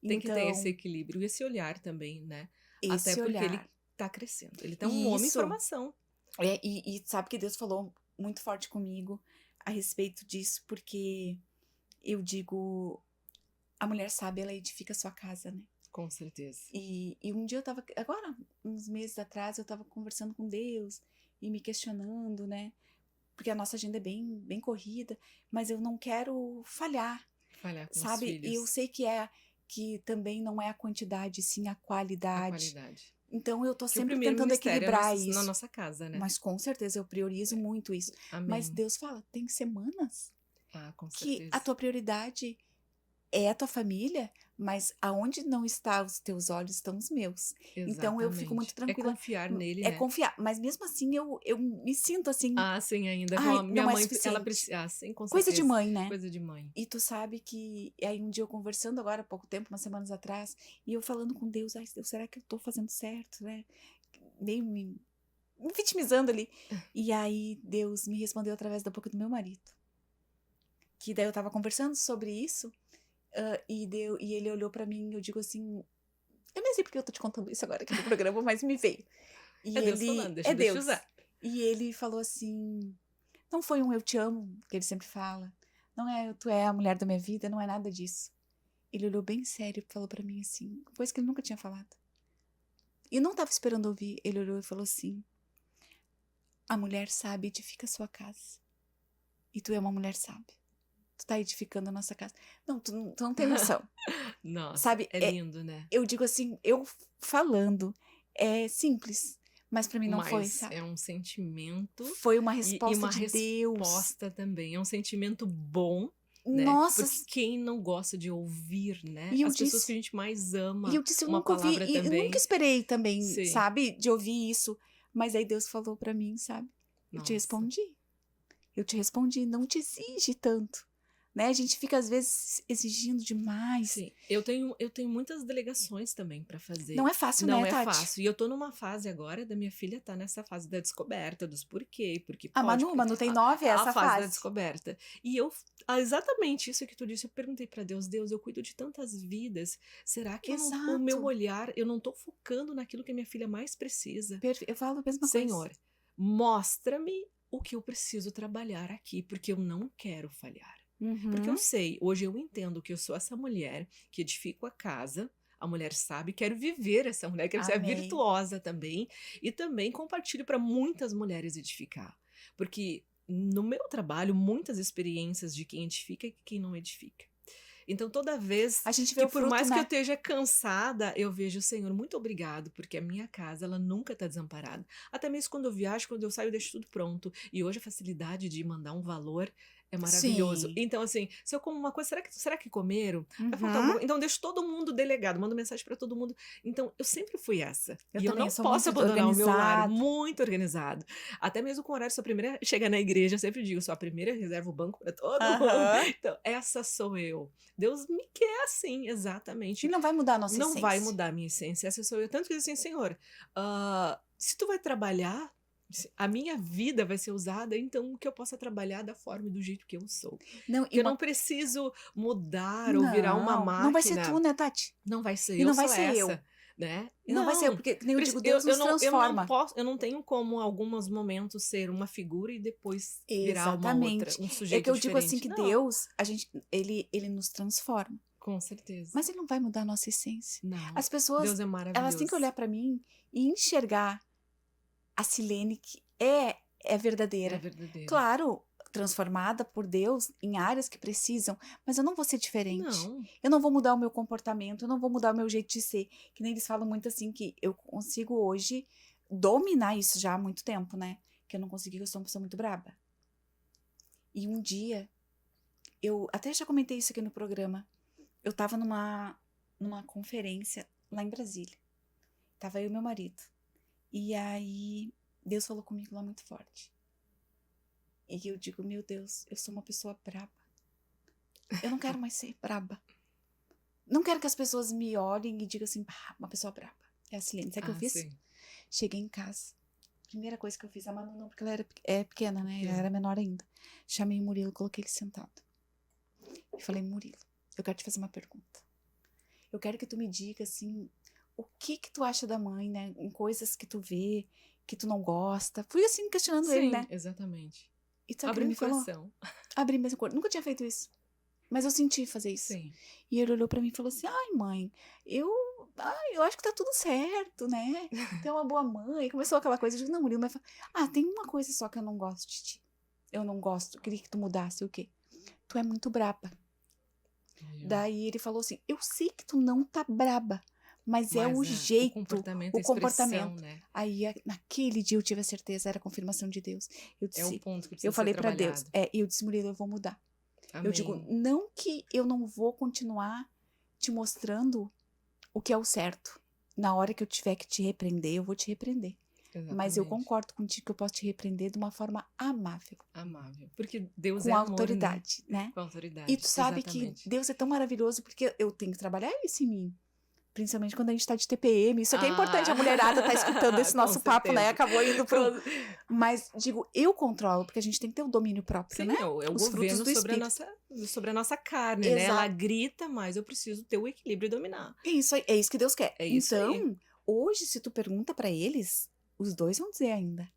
B: Tem que ter esse
A: Então,
B: equilíbrio e esse olhar também, né? Até
A: esse
B: porque ele
A: olhar.
B: tá crescendo. Ele tá um
A: E
B: homem em
A: isso,
B: formação.
A: e sabe que Deus falou muito forte comigo a respeito disso, porque eu digo, a mulher sábia, ela edifica a sua casa, né?
B: Com certeza.
A: E um dia eu tava, agora, uns meses atrás, eu tava conversando com Deus e me questionando, né? Porque a nossa agenda é bem corrida, mas eu não quero falhar,
B: Falhar com os
A: sabe? E eu
B: filhos.
A: sei que também não é a quantidade, sim a
B: A
A: qualidade.
B: qualidade.
A: Então eu tô
B: Que o
A: sempre
B: primeiro
A: tentando
B: ministério é
A: equilibrar
B: na
A: isso.
B: nossa casa, né?
A: Mas com certeza eu priorizo muito isso. Mas
B: Amém.
A: Deus fala, tem semanas
B: Ah, com
A: que a
B: certeza.
A: tua prioridade é a tua família, mas aonde não está os teus olhos estão os meus. Então eu fico muito
B: Exatamente. É
A: tranquila.
B: confiar nele,
A: É
B: né?
A: confiar. Mas mesmo assim eu me sinto assim,
B: Ah, sim, ainda. Com
A: ai,
B: a minha
A: não é
B: mãe, ela
A: suficiente.
B: precisa. Ah, sim, com
A: Coisa de
B: certeza.
A: mãe, né?
B: Coisa de mãe.
A: E tu sabe que. E aí um dia eu conversando agora há pouco tempo, umas semanas atrás, e eu falando com Deus, ai, Deus, será que eu tô fazendo certo, né? Meio me vitimizando ali. E aí Deus me respondeu através da boca do meu marido. Que daí eu tava conversando sobre isso, e ele olhou pra mim e eu digo assim, eu nem sei porque eu tô te contando isso agora aqui no programa, mas me veio. E
B: É Deus falando,
A: ele,
B: deixa
A: é
B: Deus te
A: Deus.
B: usar.
A: E ele falou assim, não foi um eu te amo, que ele sempre fala. Não é, tu é a mulher da minha vida, não é nada disso. Ele olhou bem sério e falou pra mim assim, coisa que ele nunca tinha falado. E eu não tava esperando ouvir. Ele olhou e falou assim, a mulher sábia edifica a sua casa. E tu é uma mulher sábia. Tu tá edificando a nossa casa. Não, tu não tem noção.
B: Nossa,
A: Sabe,
B: é lindo, né?
A: eu digo assim, eu falando, é simples. Mas pra mim não foi,
B: Mas
A: sabe?
B: é um sentimento
A: Foi uma
B: e
A: resposta
B: uma
A: de Deus.
B: resposta também. É um sentimento bom, né?
A: Nossa,
B: Porque quem não gosta de ouvir, né?
A: e eu
B: As pessoas que a
A: disse,
B: gente mais
A: e
B: ama,
A: eu disse, eu
B: uma
A: nunca ouvi,
B: palavra
A: e eu nunca
B: também.
A: esperei também,
B: Sim.
A: sabe, de ouvir isso. Mas aí Deus falou pra mim, sabe? Eu te
B: Nossa.
A: respondi. Eu te respondi, não te exige tanto, né? A gente fica, às vezes, exigindo demais.
B: Sim, eu tenho muitas delegações também para fazer.
A: Não é fácil,
B: Não
A: né,
B: é
A: Tati?
B: fácil. E eu tô numa fase agora, da minha filha tá nessa fase da descoberta, dos porquê, porque
A: A
B: pode,
A: Manu tem
B: a,
A: 9, é
B: a
A: essa
B: fase da
A: fase.
B: descoberta. E exatamente isso que tu disse, eu perguntei para Deus, Deus, eu cuido de tantas vidas, será que o meu
A: Exato.
B: olhar, eu não tô focando naquilo que a minha filha mais precisa?
A: Eu falo a mesma
B: Senhor,
A: coisa.
B: mostra-me o que eu preciso trabalhar aqui, porque eu não quero falhar. Porque eu sei, hoje eu entendo que eu sou essa mulher que edifico a casa, a mulher sabe, quero viver essa mulher, quero ser
A: Amém.
B: virtuosa também, e também compartilho para muitas mulheres edificar. Porque no meu trabalho, muitas experiências de quem edifica e quem não edifica. Então, toda vez
A: A gente vê
B: que,
A: o
B: por
A: fruto,
B: mais que eu
A: né?
B: esteja cansada, eu vejo, Senhor, muito obrigado, porque a minha casa, ela nunca está desamparada. Até mesmo quando eu viajo, quando eu saio, eu deixo tudo pronto. E hoje a facilidade de mandar um valor é maravilhoso.
A: Sim.
B: Então, assim, se eu como uma coisa, será que comeram? Vai faltar alguma coisa? Então, eu deixo todo mundo delegado, mando mensagem para todo mundo. Então, eu sempre fui essa.
A: Eu
B: E eu
A: também
B: não
A: sou
B: posso
A: muito
B: abandonar o meu lar.
A: organizada.
B: Muito organizado. Até mesmo com o horário, sou a primeira a chegar na igreja, eu sempre digo, sou a primeira, reservo o banco para todo mundo. Então, essa sou eu. Deus me quer assim,
A: E
B: exatamente.
A: não vai mudar a nossa
B: Não
A: essência.
B: vai mudar a minha essência, essa sou eu. Tanto que assim, Senhor, se tu vai trabalhar, a minha vida vai ser usada, então que eu possa trabalhar da forma e do jeito que eu sou.
A: Não,
B: Que eu não preciso mudar ou virar uma máquina.
A: Não vai ser tu, né, Tati?
B: Não vai ser,
A: E
B: eu
A: não vai
B: sou
A: ser
B: essa.
A: eu.
B: Né?
A: E não vai ser eu, porque, nem eu digo, Deus nos transforma.
B: Eu não tenho como, em alguns momentos, ser uma figura e depois virar uma outra,
A: Exatamente.
B: um sujeito
A: É que eu digo assim
B: diferente.
A: que
B: Não,
A: Deus, ele nos transforma.
B: com certeza.
A: Mas ele não vai mudar a nossa essência.
B: Não,
A: As pessoas,
B: Deus é maravilhoso.
A: elas têm que olhar pra mim e enxergar a Silene que é verdadeira.
B: É verdadeira.
A: Claro, transformada por Deus em áreas que precisam, mas eu não vou ser diferente.
B: Não.
A: Eu não vou mudar o meu comportamento, eu não vou mudar o meu jeito de ser. Que nem eles falam muito assim, que eu consigo hoje dominar isso já há muito tempo, né? Que eu não consegui, que eu sou uma pessoa muito braba. E um dia, eu até já comentei isso aqui no programa, eu tava numa conferência lá em Brasília. Tava eu e meu marido. E aí, Deus falou comigo lá muito forte. E eu digo, meu Deus, eu sou uma pessoa braba. Eu não quero mais ser braba. Não quero que as pessoas me olhem e digam assim, uma pessoa braba. É a Silene. Sabe o que eu fiz?
B: Sim.
A: Cheguei em casa. Primeira coisa que eu fiz, a Manu não, porque ela é pequena, né?
B: Pequena.
A: Ela era menor ainda. Chamei o Murilo, coloquei ele sentado. E falei, Murilo, eu quero te fazer uma pergunta. Eu quero que tu me diga, assim, o que tu acha da mãe, né? Em coisas que tu vê, que tu não gosta. Fui assim, questionando ele, né?
B: Exatamente.
A: E sabe o que
B: Abre
A: ele
B: o
A: me falou?
B: coração.
A: Abri mesmo cor. Nunca tinha feito isso. Mas eu senti fazer isso.
B: Sim.
A: E ele olhou pra mim e falou assim, ai, mãe, eu acho que tá tudo certo, né? Tu é uma boa mãe. Começou aquela coisa, eu digo, não, Murilo, mas tem uma coisa só que eu não gosto de ti. Eu não gosto, queria que tu mudasse o quê? Tu é muito braba. Daí ele falou assim, eu sei que tu não tá braba, mas é o jeito,
B: o comportamento. Né?
A: Aí, naquele dia eu tive a certeza, era a confirmação de Deus. Eu disse,
B: é um ponto que precisa
A: eu falei
B: ser
A: pra Deus,
B: trabalhado.
A: e eu disse, Murilo, eu vou mudar.
B: Amém.
A: Eu digo, não que eu não vou continuar te mostrando o que é o certo. Na hora que eu tiver que te repreender, eu vou te repreender.
B: Exatamente.
A: Mas eu concordo contigo que eu posso te repreender de uma forma amável.
B: Amável. Porque Deus
A: com
B: é amor,
A: autoridade, né?
B: Com autoridade.
A: E tu sabe
B: exatamente.
A: que Deus é tão maravilhoso porque eu tenho que trabalhar isso em mim. Principalmente quando a gente tá de TPM. Isso aqui é importante. A mulherada tá escutando esse nosso papo, né? Acabou indo pro... Mas, digo, eu controlo, porque a gente tem que ter o domínio próprio,
B: Sim,
A: né?
B: É o
A: Os
B: governo
A: frutos do
B: sobre a nossa carne,
A: Exato.
B: né? Ela grita, mas eu preciso ter o equilíbrio e dominar.
A: Isso aí, é isso que Deus quer.
B: É isso
A: então,
B: aí.
A: Hoje, se tu pergunta pra eles, os dois vão dizer ainda.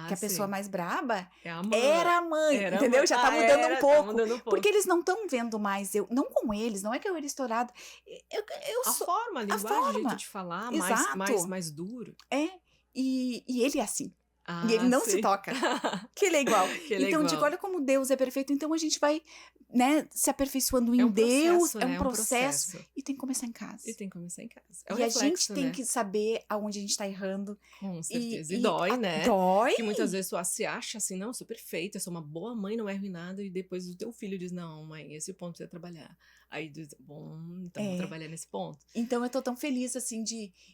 A: Que a pessoa mais braba era a mãe, entendeu? Já tá mudando um pouco.
B: Tá mudando um pouco.
A: Porque eles não estão vendo mais eu, não com eles, não é que eu era estourado.
B: A forma, a linguagem, o jeito de falar, mais duro.
A: E ele é assim. E ele não se toca. Que ele é igual. Então, digo, olha como Deus é perfeito. Então, a gente vai, né, se aperfeiçoando em Deus. É um processo. E tem que começar em casa.
B: É um
A: reflexo,
B: a gente
A: tem que saber aonde a gente tá errando.
B: Com certeza. E dói, né?
A: Dói.
B: Que muitas vezes tu se acha assim, não, eu sou perfeita, eu sou uma boa mãe, não erro em nada. E depois o teu filho diz, não, mãe, esse ponto precisa trabalhar. Aí diz, bom, então vou trabalhar nesse ponto.
A: Então eu tô tão feliz, assim,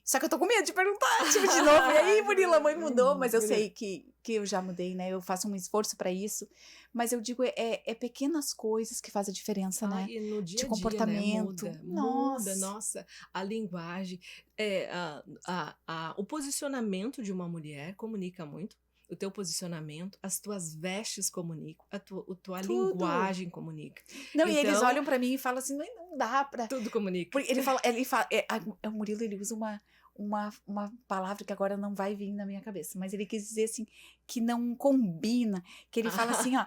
A: Só que eu tô com medo de perguntar, tipo, de novo. E aí, Murilo, a mãe mudou, mas eu sei. sei que eu já mudei, né? Eu faço um esforço para isso, mas eu digo, é pequenas coisas que fazem a diferença, né?
B: E no
A: De
B: dia a dia, né,
A: comportamento.
B: muda,
A: Nossa,
B: nossa, a linguagem, o posicionamento de uma mulher comunica muito, o teu posicionamento, as tuas vestes comunicam, a tua
A: tudo.
B: linguagem comunica.
A: Não, e eles
B: Então,
A: olham para mim e falam assim, não dá para.
B: tudo comunica.
A: Porque ele fala, o Murilo, ele usa uma palavra que agora não vai vir na minha cabeça, mas ele quis dizer assim, que não combina, que ele fala assim, ó,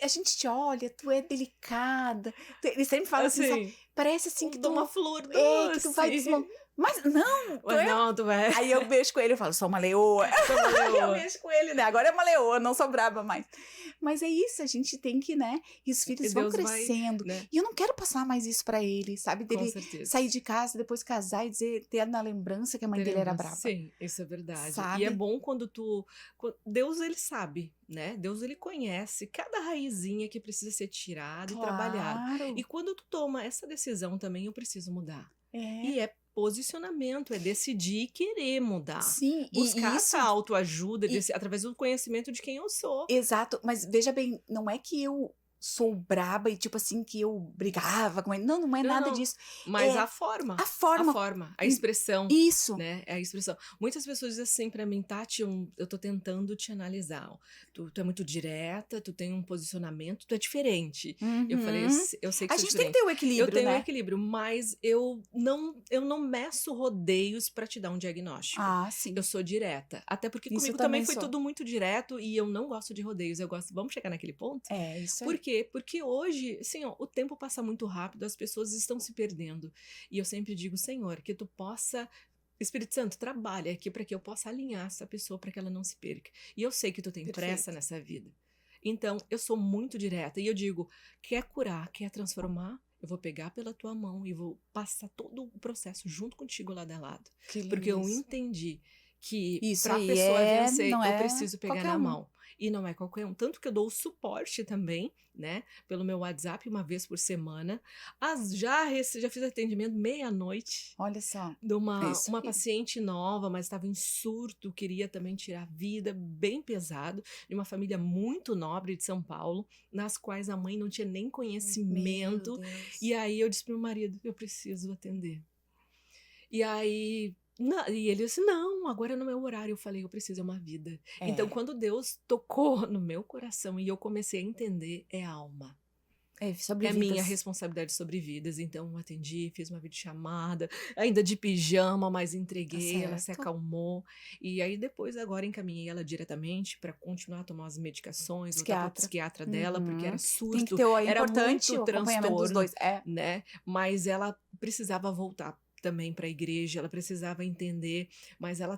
A: a gente te olha, tu é delicada, ele sempre fala assim, sabe,
B: Assim,
A: parece assim que
B: de uma
A: tu,
B: flor
A: que tu vai
B: doce.
A: desmontar, mas não, tu
B: Mas
A: é.
B: não, tu é.
A: Aí eu beijo com ele, eu falo, sou uma leoa.
B: Sou uma
A: Aí eu
B: leoa.
A: mexo com ele, né? Agora é uma leoa, não sou braba mais. Mas é isso, a gente tem que, né? E os
B: E
A: filhos vão
B: Deus vai,
A: crescendo.
B: né?
A: E eu não quero passar mais isso pra ele, sabe?
B: Com
A: Dele
B: certeza.
A: sair de casa, depois casar e dizer, ter na lembrança que a mãe dele era braba.
B: Sim, isso é verdade. E é
A: Sabe?
B: bom quando Deus, ele sabe, né? Deus, ele conhece cada raizinha que precisa ser tirada e trabalhada.
A: Claro.
B: E quando tu toma essa decisão também, eu preciso mudar.
A: É.
B: E é posicionamento, é decidir e querer mudar.
A: Sim, e
B: Buscar
A: isso.
B: essa autoajuda
A: E-
B: através do conhecimento de quem eu sou.
A: Exato, mas veja bem, não é que eu sou braba e tipo assim, que eu brigava com ele. Não, não é
B: Não,
A: nada
B: não.
A: disso.
B: Mas
A: É
B: a forma.
A: a forma.
B: A expressão.
A: Isso.
B: Né? É a expressão. Muitas pessoas dizem assim pra mim, Tati, eu tô tentando te analisar. Ó. Tu é muito direta, tu tem um posicionamento, tu é diferente. Eu falei,
A: Uhum.
B: eu sei que
A: A
B: sou
A: gente tem que
B: diferente.
A: ter o
B: Eu
A: equilíbrio,
B: tenho um
A: né?
B: equilíbrio, mas eu não meço rodeios pra te dar um diagnóstico.
A: Ah, sim.
B: Eu sou direta. Até porque
A: Isso
B: comigo
A: também
B: também foi
A: sou.
B: tudo muito direto e eu não gosto de rodeios. Eu gosto. Vamos chegar naquele ponto?
A: É, isso
B: Por
A: aí.
B: quê? Porque hoje, assim, ó, o tempo passa muito rápido, as pessoas estão se perdendo. E eu sempre digo, Senhor, que tu possa. Espírito Santo, trabalha aqui para que eu possa alinhar essa pessoa para que ela não se perca. E eu sei que tu tem pressa
A: Perfeito.
B: nessa vida. Então, eu sou muito direta e eu digo: quer curar, quer transformar? Eu vou pegar pela tua mão e vou passar todo o processo junto contigo lado a lado.
A: Que lindo
B: Porque eu
A: isso.
B: entendi que
A: Isso
B: para a
A: aí
B: pessoa vencer,
A: não
B: eu
A: é
B: preciso pegar
A: qualquer
B: na
A: um.
B: mão. E não é qualquer um. Tanto que eu dou o suporte também, né? Pelo meu WhatsApp, uma vez por semana. Já fiz atendimento meia-noite
A: Olha só.
B: de
A: É
B: uma
A: isso aí.
B: paciente nova, mas estava em surto, queria também tirar a vida, bem pesado, de uma família muito nobre de São Paulo, nas quais a mãe não tinha nem
A: Meu
B: conhecimento.
A: Deus.
B: E aí eu disse pro meu marido, eu preciso atender. E aí, e ele disse, não, agora não é o horário. Eu falei, eu preciso, é uma vida. Então,
A: É,
B: quando Deus tocou no meu coração e eu comecei a entender, é alma.
A: sobre
B: É minha
A: vidas.
B: responsabilidade sobre vidas. Então, eu atendi, fiz uma videochamada, ainda de pijama, mas entreguei, ela se
A: certo.
B: acalmou. E aí, depois, agora encaminhei ela diretamente para continuar a tomar as medicações, voltar para o
A: Psiquiatra.
B: psiquiatra dela, porque era
A: Uhum. Tem que
B: surto,
A: ter é
B: era
A: importante
B: muito
A: o acompanhamento dos dois.
B: transtorno, né? Mas ela precisava voltar também para a igreja, ela precisava entender, mas ela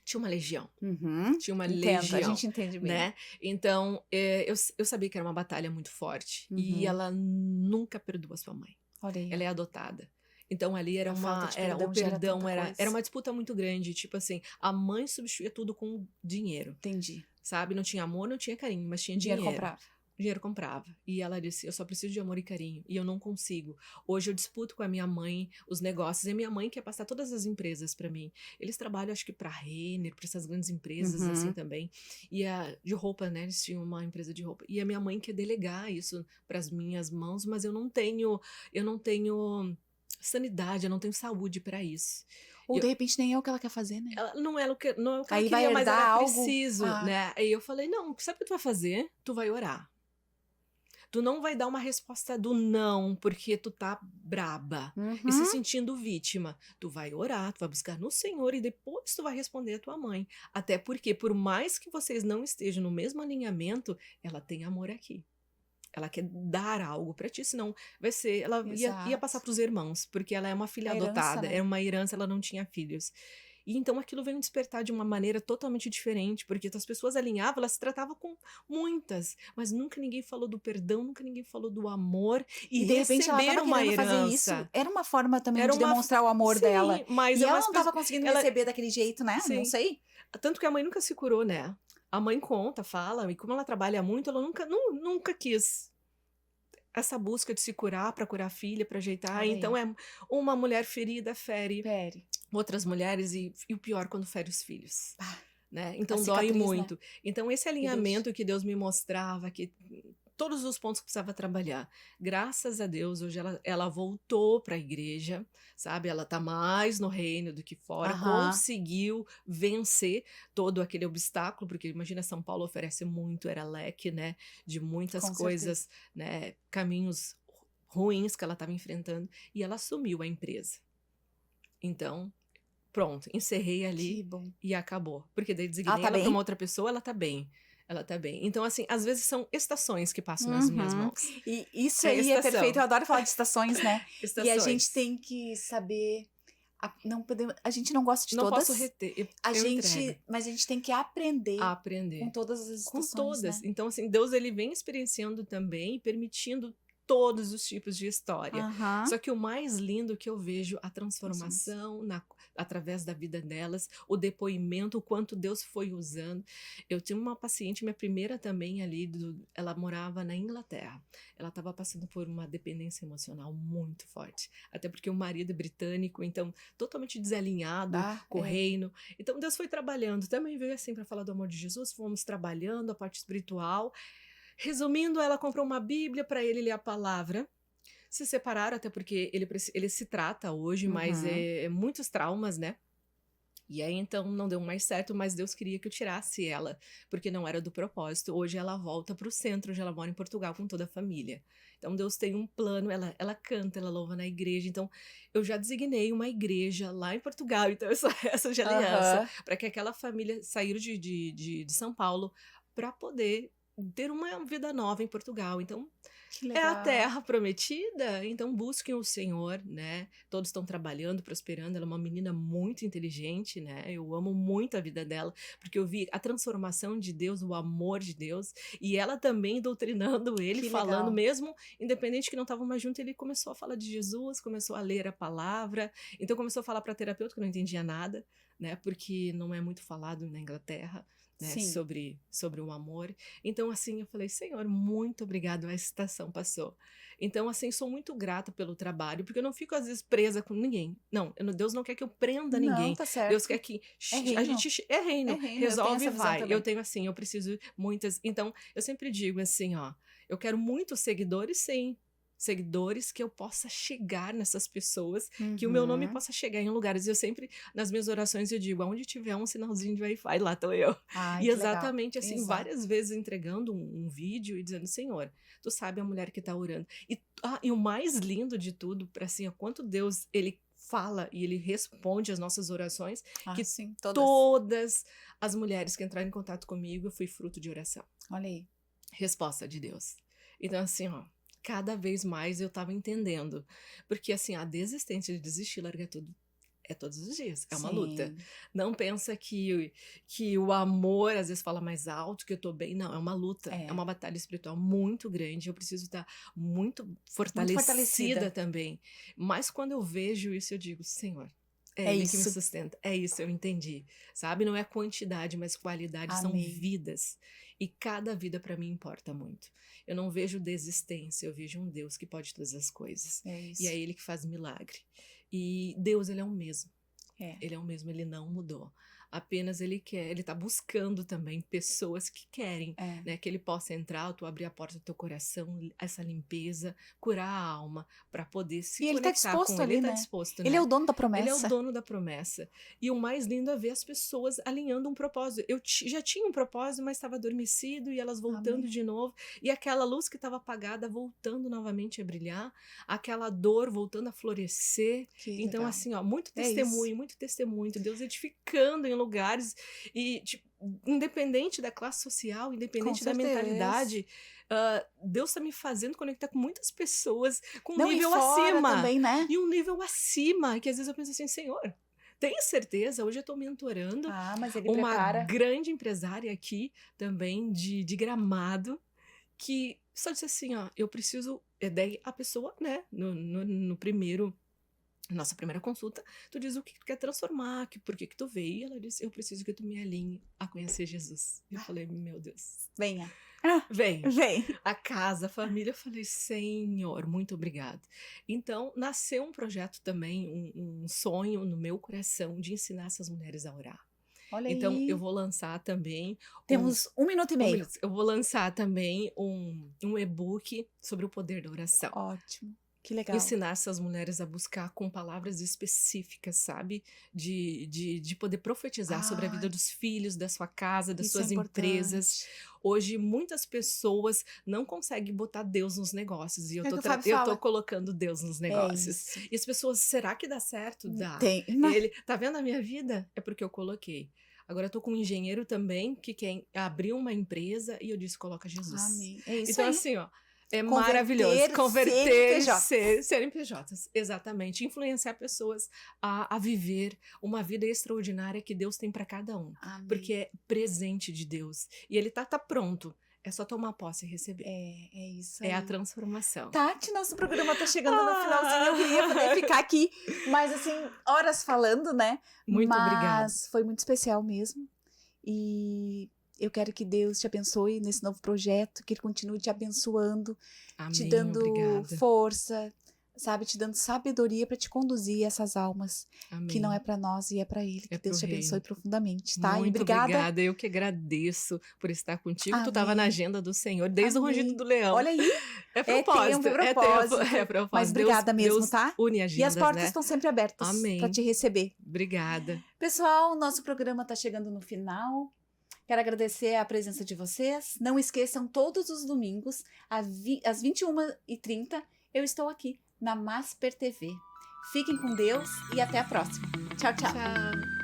B: tinha uma legião.
A: Uhum.
B: Tinha uma
A: Entendo, a
B: legião,
A: gente entende bem.
B: né? Então, eu sabia que era uma batalha muito forte. E
A: Uhum.
B: ela nunca perdoa sua mãe.
A: Olha aí.
B: Ela é adotada. Então, ali era
A: A falta de
B: o
A: perdão gera
B: perdão
A: tanta
B: era
A: coisa.
B: uma disputa muito grande. Tipo assim, a mãe substituía tudo com dinheiro,
A: Entendi.
B: sabe? Não tinha amor, não tinha carinho, mas tinha
A: Dinheiro
B: dinheiro.
A: comprava.
B: O dinheiro comprava. E ela disse: eu só preciso de amor e carinho. E eu não consigo. Hoje eu disputo com a minha mãe os negócios. E a minha mãe quer passar todas as empresas para mim. Eles trabalham, acho que para Renner, para essas grandes empresas
A: Uhum.
B: assim também. E de roupa, né? Eles tinham uma empresa de roupa. E a minha mãe quer delegar isso para as minhas mãos, mas eu não tenho sanidade, eu não tenho saúde para isso.
A: Ou de repente nem é o que ela quer fazer, né?
B: Ela não é o que ela
A: Aí vai
B: queria, mas
A: herdar
B: era
A: algo.
B: preciso,
A: Ah,
B: né? Aí eu falei: não, sabe o que tu vai fazer? Tu vai orar. Tu não vai dar uma resposta do não, porque tu tá braba e se
A: uhum.
B: sentindo vítima. Tu vai orar, tu vai buscar no Senhor e depois tu vai responder a tua mãe. Até porque, por mais que vocês não estejam no mesmo alinhamento, ela tem amor aqui. Ela quer dar algo pra ti, senão vai ser. Ela ia passar
A: Exato.
B: pros irmãos, porque ela é uma filha
A: É herança,
B: adotada,
A: né?
B: era uma herança, ela não tinha filhos. E então aquilo veio despertar de uma maneira totalmente diferente, porque as pessoas alinhavam, elas se tratavam com muitas, mas nunca ninguém falou do perdão, nunca ninguém falou do amor e
A: de repente ela
B: receber
A: estava
B: uma
A: querendo fazer isso.
B: herança.
A: Era uma forma também
B: Era
A: de
B: uma.
A: demonstrar o amor
B: Sim,
A: dela.
B: mas
A: E
B: é
A: ela
B: umas
A: não estava
B: pessoas.
A: conseguindo
B: Ela,
A: receber daquele jeito, né? Não
B: sim.
A: sei.
B: Tanto que a mãe nunca se curou, né? A mãe conta, fala, e como ela trabalha muito, ela nunca quis essa busca de se curar para curar a filha, para ajeitar.
A: Olha
B: Então
A: aí.
B: é uma mulher ferida fere
A: Pere.
B: outras mulheres e o pior quando fere os filhos.
A: Ah,
B: né?
A: A
B: Então dói
A: cicatriz, né?
B: muito. Então esse
A: Que deixa.
B: alinhamento que Deus me mostrava, que todos os pontos que precisava trabalhar. Graças a Deus, hoje ela voltou para a igreja, sabe? Ela tá mais no reino do que fora,
A: Aham,
B: conseguiu vencer todo aquele obstáculo, porque imagina, São Paulo oferece muito, era leque, né? De muitas
A: com certeza.
B: coisas, né? Caminhos ruins que ela estava enfrentando, e ela assumiu a empresa. Então, pronto, encerrei
A: Que
B: ali
A: bom.
B: e acabou. Porque daí
A: Ela
B: designei
A: tá
B: ela para uma
A: bem?
B: outra pessoa, ela tá bem. Ela tá bem. Então, assim, às vezes são estações que passam nas minhas
A: Uhum.
B: mãos.
A: E isso
B: É
A: aí é perfeito. Eu
B: estação.
A: adoro falar de estações, né? E a gente
B: Estações.
A: tem que saber. Não podemos, a gente não gosta de
B: Não posso
A: todas.
B: reter,
A: A
B: eu entrego.
A: gente, mas a gente tem que
B: A
A: aprender com
B: aprender.
A: todas as
B: Com
A: estações,
B: todas.
A: né?
B: Então, assim, Deus ele vem experienciando também e permitindo todos os tipos de história.
A: Aham.
B: Só que o mais lindo que eu vejo a
A: Transformação.
B: transformação através da vida delas, o depoimento, o quanto Deus foi usando. Eu tinha uma paciente, minha primeira também ali, ela morava na Inglaterra. Ela estava passando por uma dependência emocional muito forte. Até porque o marido é britânico, então totalmente desalinhado
A: Ah,
B: com o
A: é.
B: reino. Então Deus foi trabalhando. Também veio assim para falar do amor de Jesus, fomos trabalhando a parte espiritual. Resumindo, ela comprou uma Bíblia para ele ler a palavra. Se separaram, até porque ele se trata hoje, mas
A: Uhum.
B: é muitos traumas, né? E aí então não deu mais certo, mas Deus queria que eu tirasse ela, porque não era do propósito. Hoje ela volta para o centro, hoje ela mora em Portugal com toda a família. Então Deus tem um plano, ela canta, ela louva na igreja. Então eu já designei uma igreja lá em Portugal, então eu sou essa de aliança,
A: Aham.
B: para que aquela família sair de São Paulo para poder ter uma vida nova em Portugal. Então
A: Que
B: é a
A: legal.
B: terra prometida, então busquem o Senhor, né? Todos estão trabalhando, prosperando. Ela é uma menina muito inteligente, né? Eu amo muito a vida dela, porque eu vi a transformação de Deus, o amor de Deus, e ela também doutrinando ele,
A: Que
B: falando,
A: legal.
B: mesmo independente que não estavam mais juntos, ele começou a falar de Jesus, começou a ler a palavra, então começou a falar para terapeuta que não entendia nada, né? Porque não é muito falado na Inglaterra. Né,
A: Sim.
B: sobre o amor. Então, assim, eu falei, Senhor, muito obrigado, a estação passou. Então, assim, sou muito grata pelo trabalho, porque eu não fico, às vezes, presa com ninguém. Não, Deus não quer que eu prenda
A: Não,
B: ninguém.
A: tá
B: Deus quer
A: certo.
B: que
A: É
B: a
A: reino.
B: gente... É
A: É
B: reino,
A: reino. Eu tenho
B: resolve e
A: essa visão
B: vai. Eu
A: também.
B: tenho, assim, eu preciso muitas... Então, eu sempre digo assim, ó, eu quero muitos seguidores, sim. Seguidores que eu possa chegar nessas pessoas, que o meu nome
A: Uhum.
B: possa chegar em lugares. Eu sempre, nas minhas orações, eu digo, aonde tiver um sinalzinho de Wi-Fi, lá tô eu.
A: Ai,
B: E
A: que legal.
B: exatamente assim,
A: Exato.
B: várias vezes entregando um vídeo e dizendo, Senhor, tu sabe a mulher que tá orando. E o mais lindo de tudo, para assim, ó, quanto Deus, ele fala e ele responde às nossas orações,
A: Ah,
B: que
A: sim, todas.
B: todas as mulheres que entraram em contato comigo, eu fui fruto de oração.
A: Olha aí.
B: Resposta de Deus. Então, assim, ó, cada vez mais eu tava entendendo. Porque, assim, a desistência de desistir, largar tudo, é todos os dias, é uma luta.
A: Sim.
B: Não pensa que o amor às vezes fala mais alto, que eu tô bem. Não, é uma luta, é
A: É.
B: uma batalha espiritual muito grande. Eu preciso estar muito
A: Muito
B: fortalecida
A: fortalecida.
B: também. Mas quando eu vejo isso, eu digo, Senhor, é
A: É
B: Ele que me
A: isso.
B: sustenta. É isso, eu entendi. Sabe? Não é quantidade, mas qualidade. São
A: Amei.
B: vidas. E cada vida para mim importa muito. Eu não vejo desistência, eu vejo um Deus que pode todas as coisas.
A: É
B: E é
A: isso.
B: Ele que faz milagre. E Deus, ele é o mesmo.
A: É.
B: Ele é o mesmo, ele não mudou. Apenas ele quer, ele tá buscando também pessoas que querem,
A: É.
B: né, que ele possa entrar, tu abrir a porta do teu coração, essa limpeza, curar a alma, para poder se
A: E ele tá
B: conectar com
A: disposto
B: ele. Ele
A: ali,
B: tá
A: né?
B: disposto,
A: Ele é
B: né?
A: o dono da
B: Ele é o
A: promessa.
B: dono da promessa. E o mais lindo é ver as pessoas alinhando um propósito. Eu já tinha um propósito, mas estava adormecido e elas voltando
A: Amém.
B: de novo. E aquela luz que estava apagada voltando novamente a brilhar. Aquela dor voltando a florescer.
A: Que
B: Então,
A: legal.
B: assim, ó, muito
A: É isso.
B: testemunho, muito testemunho. Deus edificando em lugares e, tipo, independente da classe social,
A: Com
B: independente da
A: certeza.
B: mentalidade, Deus está me fazendo conectar com muitas pessoas com um
A: Não, e
B: nível
A: fora
B: acima.
A: também, né?
B: E um nível acima, que às vezes eu penso assim, Senhor, tenho certeza, hoje eu estou mentorando
A: Ah, mas ele
B: uma
A: prepara.
B: grande empresária aqui também de Gramado, que só disse assim, ó, eu preciso, daí a pessoa, né, no primeiro, nossa primeira consulta, tu diz o que tu quer transformar, por que tu veio, e ela disse, eu preciso que tu me alinhe a conhecer Jesus. Eu falei, meu Deus,
A: Venha. Ah,
B: vem,
A: vem.
B: a casa, a família, eu falei, Senhor, muito obrigado. Então, nasceu um projeto também, um sonho no meu coração de ensinar essas mulheres a orar.
A: Olha
B: Então, eu
A: aí.
B: vou lançar também
A: Temos 1 minuto e meio.
B: eu vou lançar também um e-book sobre o poder da oração.
A: Ótimo. Que legal.
B: Ensinar essas mulheres a buscar com palavras específicas, sabe? De poder profetizar sobre a vida
A: Ai,
B: dos filhos, da sua casa, das
A: isso é
B: suas empresas.
A: importante.
B: Hoje, muitas pessoas não conseguem botar Deus nos negócios. E
A: É o que o Fábio
B: eu tô
A: fala.
B: colocando Deus nos
A: É
B: negócios.
A: isso.
B: E as pessoas, será que dá certo? Dá.
A: Tem. Mas...
B: Ele, tá vendo a minha vida? É porque eu coloquei. Agora, eu tô com um engenheiro também que quer abrir uma empresa e eu disse, coloca Jesus.
A: Amém. É isso
B: Então,
A: aí.
B: assim, ó, é
A: Converter
B: maravilhoso. Converter
A: CNPJs.
B: CNPJs. Exatamente. Influenciar pessoas a viver uma vida extraordinária que Deus tem para cada um.
A: Amém.
B: Porque é presente de Deus. E ele tá pronto. É só tomar posse e receber.
A: É isso aí.
B: É a transformação.
A: Tati, nosso programa tá chegando no finalzinho. Eu queria poder ficar aqui, mas assim, horas falando, né?
B: Muito obrigada.
A: Mas foi muito especial mesmo. E eu quero que Deus te abençoe nesse novo projeto, que Ele continue te abençoando,
B: Amém,
A: te dando
B: obrigada.
A: força, sabe? Te dando sabedoria para te conduzir essas almas,
B: Amém.
A: que não é para nós e é para Ele. Que
B: É
A: Deus te
B: pro
A: abençoe
B: reino.
A: profundamente, tá?
B: Muito
A: E obrigada.
B: Eu que agradeço por estar contigo.
A: Amém.
B: Tu estava na agenda do Senhor desde o rugido do leão.
A: Olha aí.
B: É propósito.
A: É propósito.
B: É propósito.
A: Mas obrigada mesmo,
B: Deus
A: tá?
B: une agendas,
A: E as portas
B: né?
A: estão sempre abertas para te receber.
B: Obrigada.
A: Pessoal, nosso programa está chegando no final. Quero agradecer a presença de vocês. Não esqueçam, todos os domingos, às 21h30, eu estou aqui na Masper TV. Fiquem com Deus e até a próxima. Tchau, tchau.
B: Tchau.